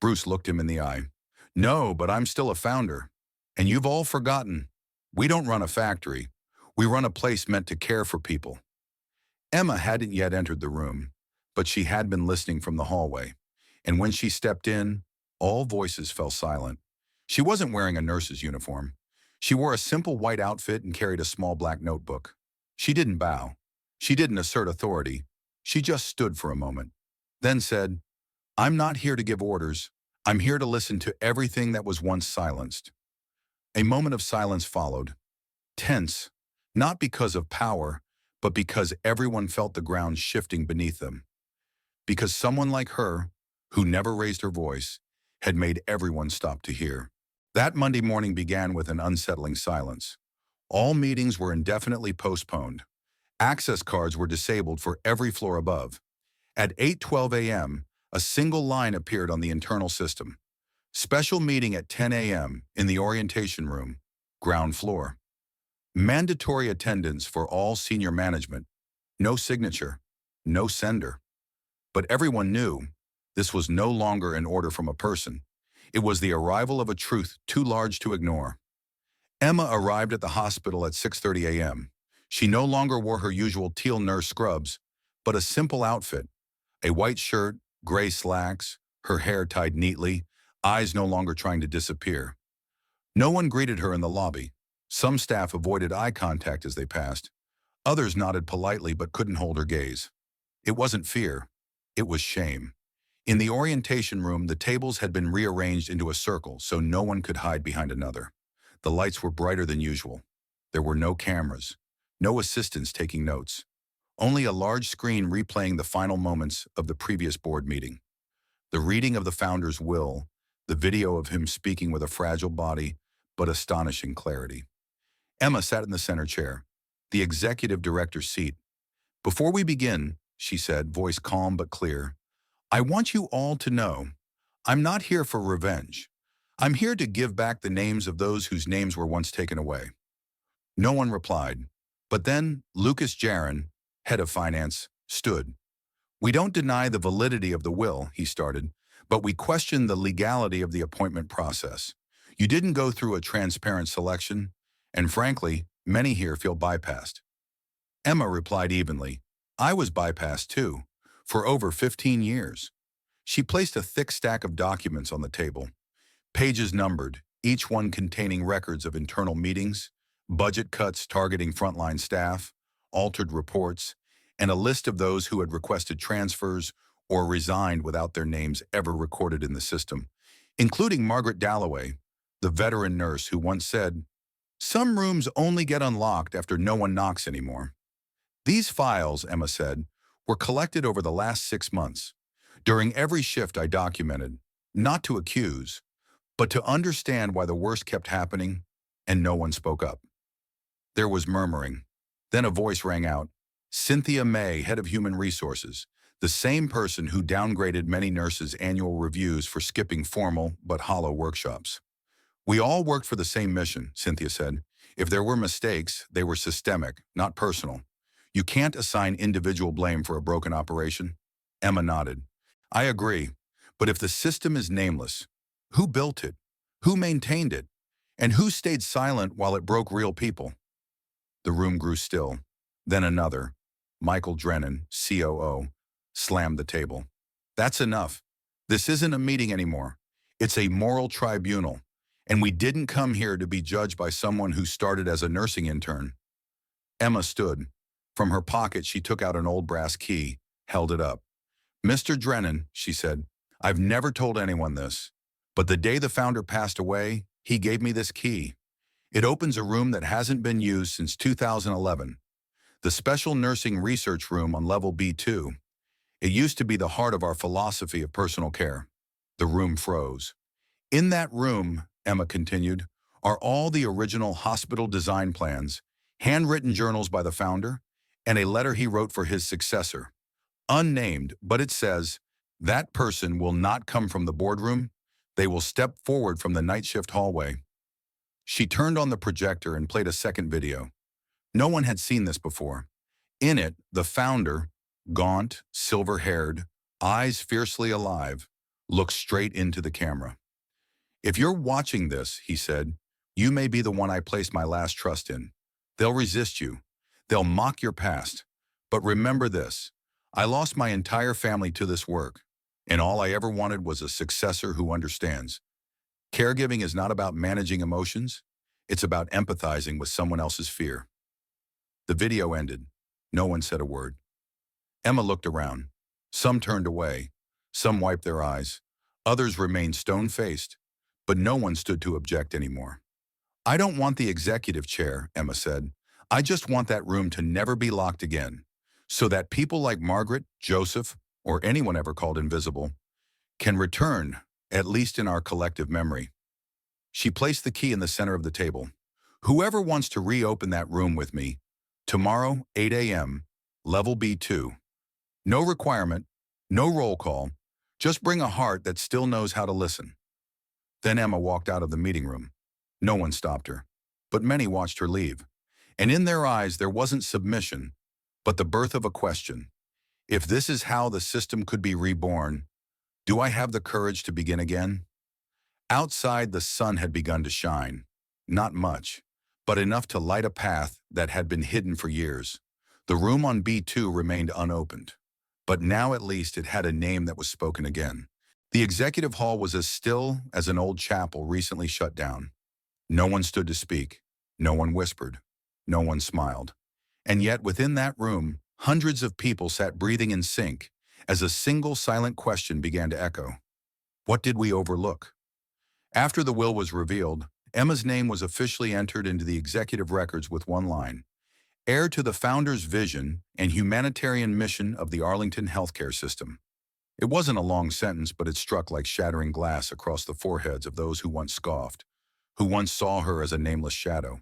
Bruce looked him in the eye. "No, but I'm still a founder. And you've all forgotten. We don't run a factory. We run a place meant to care for people." Emma hadn't yet entered the room, but she had been listening from the hallway. And when she stepped in, all voices fell silent. She wasn't wearing a nurse's uniform. She wore a simple white outfit and carried a small black notebook. She didn't bow. She didn't assert authority. She just stood for a moment, then said, "I'm not here to give orders. I'm here to listen to everything that was once silenced." A moment of silence followed, tense, not because of power, but because everyone felt the ground shifting beneath them. Because someone like her, who never raised her voice, had made everyone stop to hear. That Monday morning began with an unsettling silence. All meetings were indefinitely postponed. Access cards were disabled for every floor above. At 8:12 a.m., a single line appeared on the internal system. "Special meeting at 10 a.m. in the orientation room, ground floor. Mandatory attendance for all senior management. No signature, no sender." But everyone knew this was no longer an order from a person. It was the arrival of a truth too large to ignore. Emma arrived at the hospital at 6:30 a.m. She no longer wore her usual teal nurse scrubs, but a simple outfit. A white shirt, gray slacks, her hair tied neatly, eyes no longer trying to disappear. No one greeted her in the lobby. Some staff avoided eye contact as they passed. Others nodded politely but couldn't hold her gaze. It wasn't fear. It was shame. In the orientation room, the tables had been rearranged into a circle so no one could hide behind another. The lights were brighter than usual. There were no cameras, no assistants taking notes. Only a large screen replaying the final moments of the previous board meeting. The reading of the founder's will, the video of him speaking with a fragile body, but astonishing clarity. Emma sat in the center chair, the executive director's seat. "Before we begin," she said, voice calm but clear, "I want you all to know, I'm not here for revenge. I'm here to give back the names of those whose names were once taken away." No one replied. But then Lucas Jaron, head of finance, stood. "We don't deny the validity of the will," he started, "but we question the legality of the appointment process. You didn't go through a transparent selection, and frankly, many here feel bypassed." Emma replied evenly, "I was bypassed too, for over 15 years." She placed a thick stack of documents on the table, pages numbered, each one containing records of internal meetings, budget cuts targeting frontline staff, altered reports, and a list of those who had requested transfers or resigned without their names ever recorded in the system, including Margaret Dalloway, the veteran nurse who once said, "Some rooms only get unlocked after no one knocks anymore." "These files," Emma said, were collected over the last 6 months. During every shift I documented, not to accuse, but to understand why the worst kept happening and no one spoke up. There was murmuring. Then a voice rang out. Cynthia May, head of human resources, the same person who downgraded many nurses' annual reviews for skipping formal but hollow workshops. We all worked for the same mission, Cynthia said. If there were mistakes, they were systemic, not personal. You can't assign individual blame for a broken operation. Emma nodded. I agree, but if the system is nameless, who built it? Who maintained it? And who stayed silent while it broke real people? The room grew still. Then another, Michael Drennan, COO, slammed the table. That's enough. This isn't a meeting anymore. It's a moral tribunal. And we didn't come here to be judged by someone who started as a nursing intern. Emma stood. From her pocket, she took out an old brass key, held it up. Mr. Drennan, she said, I've never told anyone this, but the day the founder passed away, he gave me this key. It opens a room that hasn't been used since 2011, the Special Nursing Research Room on level B2. It used to be the heart of our philosophy of personal care. The room froze. In that room, Emma continued, are all the original hospital design plans, handwritten journals by the founder, and a letter he wrote for his successor. Unnamed, but it says, that person will not come from the boardroom. They will step forward from the night shift hallway. She turned on the projector and played a second video. No one had seen this before. In it, the founder, gaunt, silver-haired, eyes fiercely alive, looked straight into the camera. If you're watching this, he said, you may be the one I placed my last trust in. They'll resist you. They'll mock your past. But remember this, I lost my entire family to this work, and all I ever wanted was a successor who understands. Caregiving is not about managing emotions. It's about empathizing with someone else's fear. The video ended. No one said a word. Emma looked around. Some turned away. Some wiped their eyes. Others remained stone-faced, but no one stood to object anymore. I don't want the executive chair, Emma said. I just want that room to never be locked again, so that people like Margaret, Joseph, or anyone ever called invisible, can return, at least in our collective memory. She placed the key in the center of the table. Whoever wants to reopen that room with me, tomorrow, 8 a.m., level B2. No requirement, no roll call, just bring a heart that still knows how to listen. Then Emma walked out of the meeting room. No one stopped her, but many watched her leave. And in their eyes, there wasn't submission, but the birth of a question. If this is how the system could be reborn, do I have the courage to begin again? Outside, the sun had begun to shine. Not much, but enough to light a path that had been hidden for years. The room on B2 remained unopened, but now at least it had a name that was spoken again. The executive hall was as still as an old chapel recently shut down. No one stood to speak. No one whispered. No one smiled. And yet within that room, hundreds of people sat breathing in sync as a single silent question began to echo. What did we overlook? After the will was revealed, Emma's name was officially entered into the executive records with one line: heir to the founder's vision and humanitarian mission of the Arlington healthcare system. It wasn't a long sentence, but it struck like shattering glass across the foreheads of those who once scoffed, who once saw her as a nameless shadow.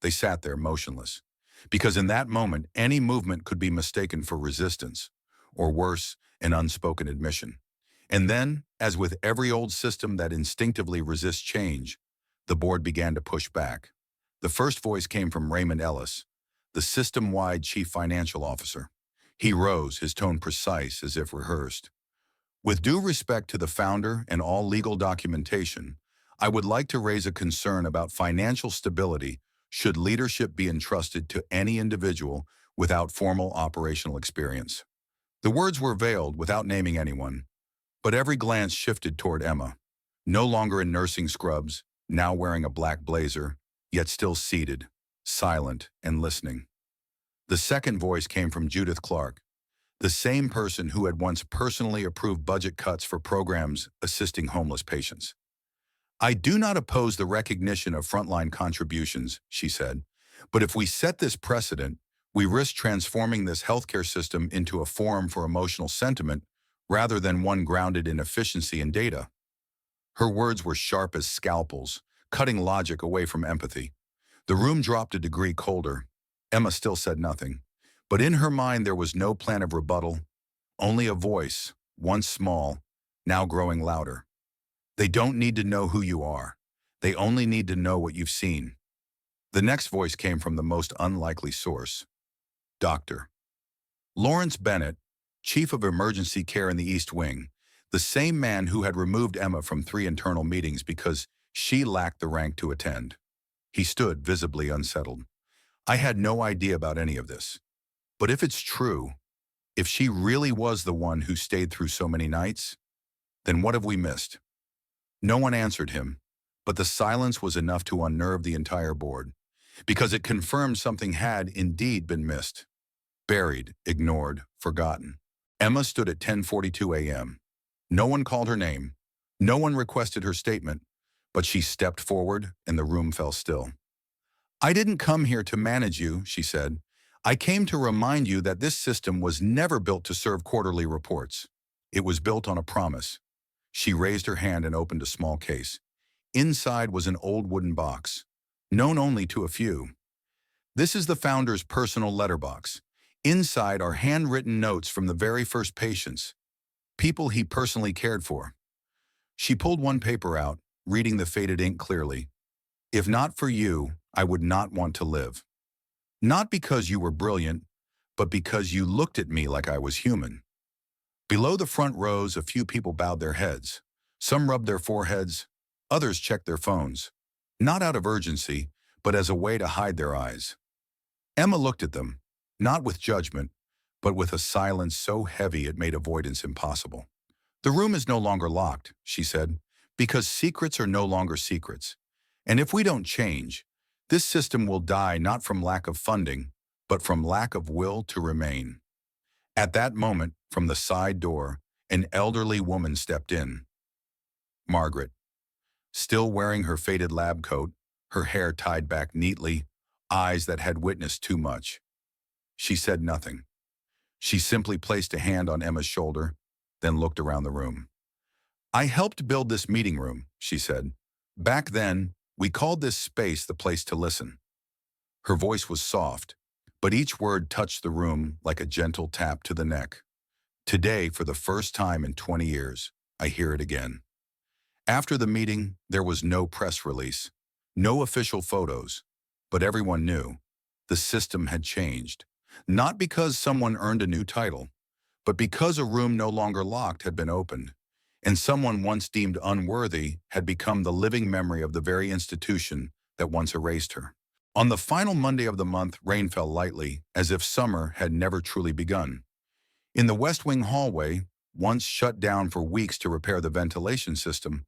They sat there motionless, because in that moment, any movement could be mistaken for resistance, or worse, an unspoken admission. And then, as with every old system that instinctively resists change, the board began to push back. The first voice came from Raymond Ellis, the system-wide chief financial officer. He rose, his tone precise as if rehearsed. With due respect to the founder and all legal documentation, I would like to raise a concern about financial stability should leadership be entrusted to any individual without formal operational experience. The words were veiled without naming anyone, but every glance shifted toward Emma, no longer in nursing scrubs, now wearing a black blazer, yet still seated, silent and listening. The second voice came from Judith Clark, the same person who had once personally approved budget cuts for programs assisting homeless patients. I do not oppose the recognition of frontline contributions, she said, but if we set this precedent, We risk transforming this healthcare system into a forum for emotional sentiment rather than one grounded in efficiency and data. Her words were sharp as scalpels, cutting logic away from empathy. The room dropped a degree colder. Emma still said nothing. But in her mind there was no plan of rebuttal, only a voice, once small, now growing louder. They don't need to know who you are. They only need to know what you've seen. The next voice came from the most unlikely source. Doctor. Lawrence Bennett, chief of emergency care in the East Wing, the same man who had removed Emma from 3 internal meetings because she lacked the rank to attend. He stood visibly unsettled. I had no idea about any of this. But if it's true, if she really was the one who stayed through so many nights, then what have we missed? No one answered him, but the silence was enough to unnerve the entire board, because it confirmed something had indeed been missed. Buried, ignored, forgotten. Emma stood at 10:42 a.m. No one called her name. No one requested her statement, but she stepped forward and the room fell still. I didn't come here to manage you, she said. I came to remind you that this system was never built to serve quarterly reports. It was built on a promise. She raised her hand and opened a small case. Inside was an old wooden box, known only to a few. This is the founder's personal letterbox. Inside are handwritten notes from the very first patients, people he personally cared for. She pulled one paper out, reading the faded ink clearly. If not for you, I would not want to live. Not because you were brilliant, but because you looked at me like I was human. Below the front rows, a few people bowed their heads. Some rubbed their foreheads, others checked their phones. Not out of urgency, but as a way to hide their eyes. Emma looked at them, not with judgment, but with a silence so heavy it made avoidance impossible. The room is no longer locked, she said, because secrets are no longer secrets. And if we don't change, this system will die not from lack of funding, but from lack of will to remain. At that moment, from the side door, an elderly woman stepped in. Margaret. Still wearing her faded lab coat, her hair tied back neatly, eyes that had witnessed too much. She said nothing. She simply placed a hand on Emma's shoulder, then looked around the room. I helped build this meeting room, she said. Back then, we called this space the place to listen. Her voice was soft, but each word touched the room like a gentle tap to the neck. Today, for the first time in 20 years, I hear it again. After the meeting, there was no press release, no official photos, but everyone knew the system had changed. Not because someone earned a new title, but because a room no longer locked had been opened, and someone once deemed unworthy had become the living memory of the very institution that once erased her. On the final Monday of the month, rain fell lightly, as if summer had never truly begun. In the West Wing hallway, once shut down for weeks to repair the ventilation system,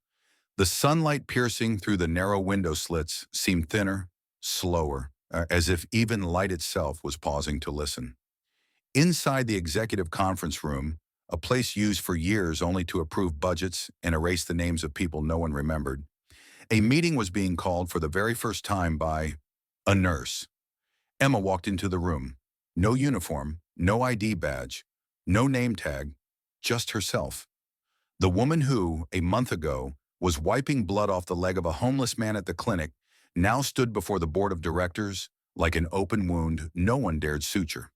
the sunlight piercing through the narrow window slits seemed thinner, slower, as if even light itself was pausing to listen. Inside the executive conference room, a place used for years only to approve budgets and erase the names of people no one remembered, a meeting was being called for the very first time by a nurse. Emma walked into the room. No uniform, no ID badge, no name tag, just herself. The woman who, a month ago, was wiping blood off the leg of a homeless man at the clinic now stood before the board of directors like an open wound no one dared suture.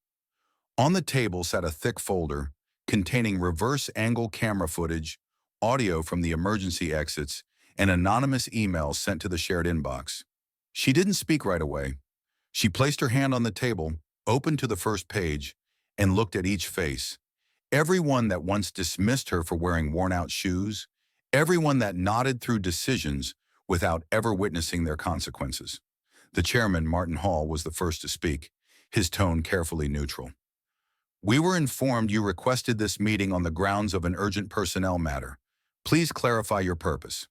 On the table sat a thick folder containing reverse-angle camera footage, audio from the emergency exits, and anonymous emails sent to the shared inbox. She didn't speak right away. She placed her hand on the table, opened to the first page, and looked at each face. Everyone that once dismissed her for wearing worn-out shoes, everyone that nodded through decisions without ever witnessing their consequences. The chairman, Martin Hall, was the first to speak, his tone carefully neutral. We were informed you requested this meeting on the grounds of an urgent personnel matter. Please clarify your purpose.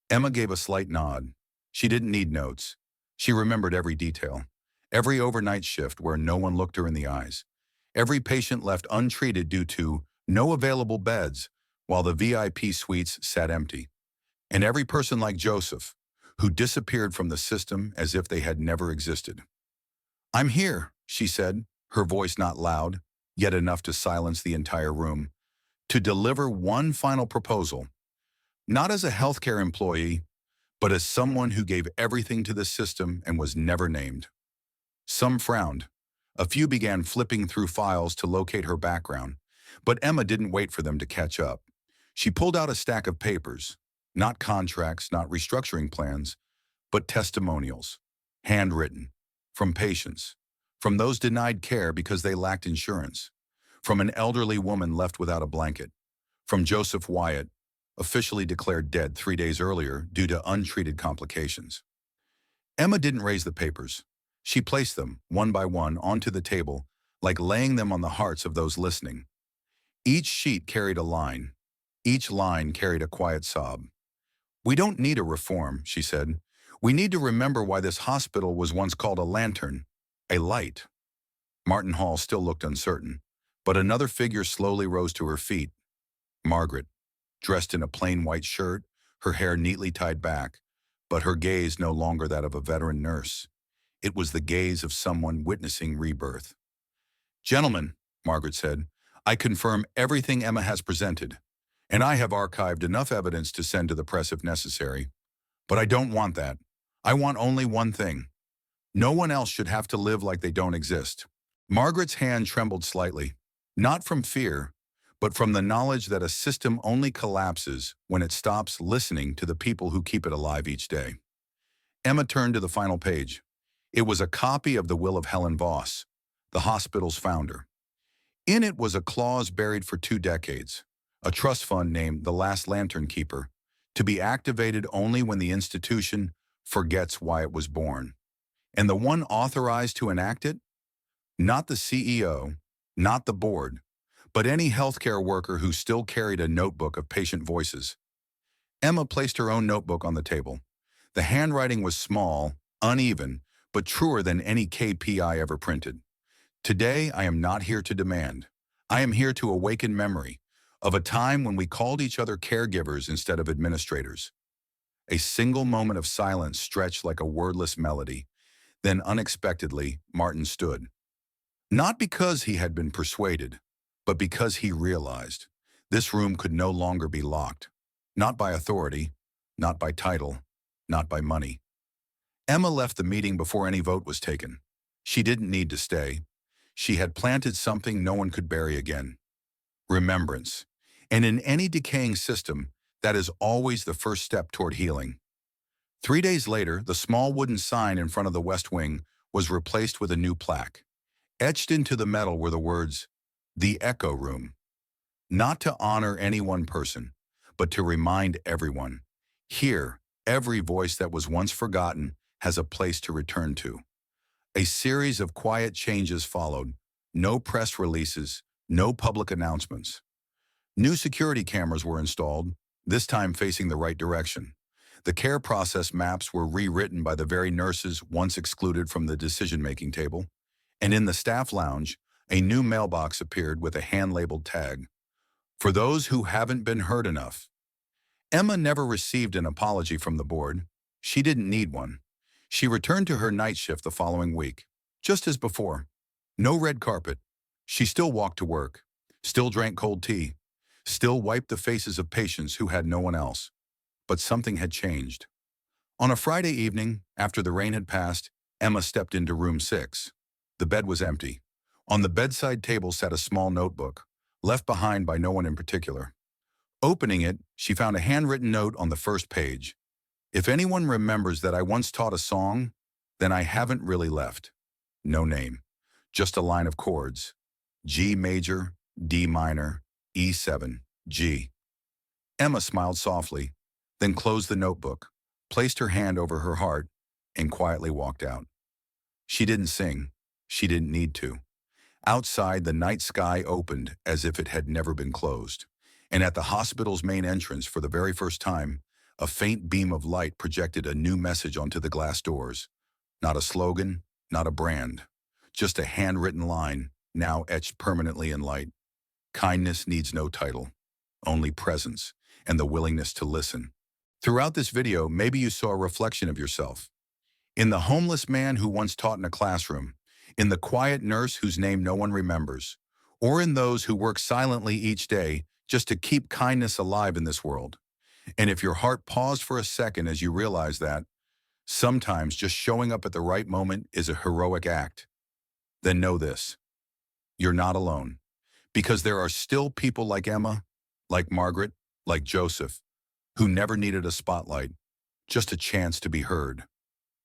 Emma gave a slight nod. She didn't need notes. She remembered every detail. Every overnight shift where no one looked her in the eyes. Every patient left untreated due to no available beds, while the VIP suites sat empty. And every person like Joseph, who disappeared from the system as if they had never existed. I'm here, she said, her voice not loud, yet enough to silence the entire room, to deliver one final proposal, not as a healthcare employee, but as someone who gave everything to the system and was never named. Some frowned. A few began flipping through files to locate her background, but Emma didn't wait for them to catch up. She pulled out a stack of papers, not contracts, not restructuring plans, but testimonials, handwritten, from patients, from those denied care because they lacked insurance, from an elderly woman left without a blanket, from Joseph Wyatt, officially declared dead 3 days earlier due to untreated complications. Emma didn't raise the papers. She placed them, one by one, onto the table, like laying them on the hearts of those listening. Each sheet carried a line. Each line carried a quiet sob. "We don't need a reform," she said. "We need to remember why this hospital was once called a lantern, a light." Martin Hall still looked uncertain, but another figure slowly rose to her feet. Margaret, dressed in a plain white shirt, her hair neatly tied back, but her gaze no longer that of a veteran nurse. It was the gaze of someone witnessing rebirth. "Gentlemen," Margaret said, "I confirm everything Emma has presented, and I have archived enough evidence to send to the press if necessary. But I don't want that. I want only one thing. No one else should have to live like they don't exist." Margaret's hand trembled slightly, not from fear, but from the knowledge that a system only collapses when it stops listening to the people who keep it alive each day. Emma turned to the final page. It was a copy of the will of Helen Voss, the hospital's founder. In it was a clause buried for 2 decades, a trust fund named the Last Lantern Keeper, to be activated only when the institution forgets why it was born. And the one authorized to enact it? Not the CEO, not the board, but any healthcare worker who still carried a notebook of patient voices. Emma placed her own notebook on the table. The handwriting was small, uneven, but truer than any KPI ever printed. "Today, I am not here to demand. I am here to awaken memory of a time when we called each other caregivers instead of administrators." A single moment of silence stretched like a wordless melody. Then unexpectedly, Martin stood. Not because he had been persuaded, but because he realized this room could no longer be locked. Not by authority, not by title, not by money. Emma left the meeting before any vote was taken. She didn't need to stay. She had planted something no one could bury again. Remembrance. And in any decaying system, that is always the first step toward healing. 3 days later, the small wooden sign in front of the West Wing was replaced with a new plaque. Etched into the metal were the words, "The Echo Room." Not to honor any one person, but to remind everyone. Here, every voice that was once forgotten has a place to return to. A series of quiet changes followed. No press releases, no public announcements. New security cameras were installed, this time facing the right direction. The care process maps were rewritten by the very nurses once excluded from the decision-making table. And in the staff lounge, a new mailbox appeared with a hand-labeled tag. "For those who haven't been heard enough." Emma never received an apology from the board. She didn't need one. She returned to her night shift the following week, just as before. No red carpet. She still walked to work, still drank cold tea, still wiped the faces of patients who had no one else. But something had changed. On a Friday evening, after the rain had passed, Emma stepped into room 6. The bed was empty. On the bedside table sat a small notebook, left behind by no one in particular. Opening it, she found a handwritten note on the first page. "If anyone remembers that I once taught a song, then I haven't really left." No name, just a line of chords. G major, D minor, E7, G. Emma smiled softly, then closed the notebook, placed her hand over her heart, and quietly walked out. She didn't sing. She didn't need to. Outside, the night sky opened as if it had never been closed. And at the hospital's main entrance, for the very first time, a faint beam of light projected a new message onto the glass doors. Not a slogan, not a brand, just a handwritten line, now etched permanently in light. "Kindness needs no title, only presence and the willingness to listen." Throughout this video, maybe you saw a reflection of yourself. In the homeless man who once taught in a classroom, in the quiet nurse whose name no one remembers, or in those who work silently each day just to keep kindness alive in this world. And if your heart paused for a second as you realize that, sometimes just showing up at the right moment is a heroic act, then know this: you're not alone. Because there are still people like Emma, like Margaret, like Joseph, who never needed a spotlight, just a chance to be heard.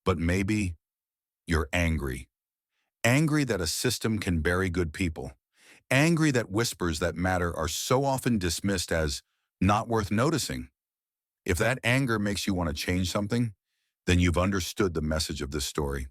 But maybe you're angry. Angry that a system can bury good people. Angry that whispers that matter are so often dismissed as not worth noticing. If that anger makes you want to change something, then you've understood the message of this story.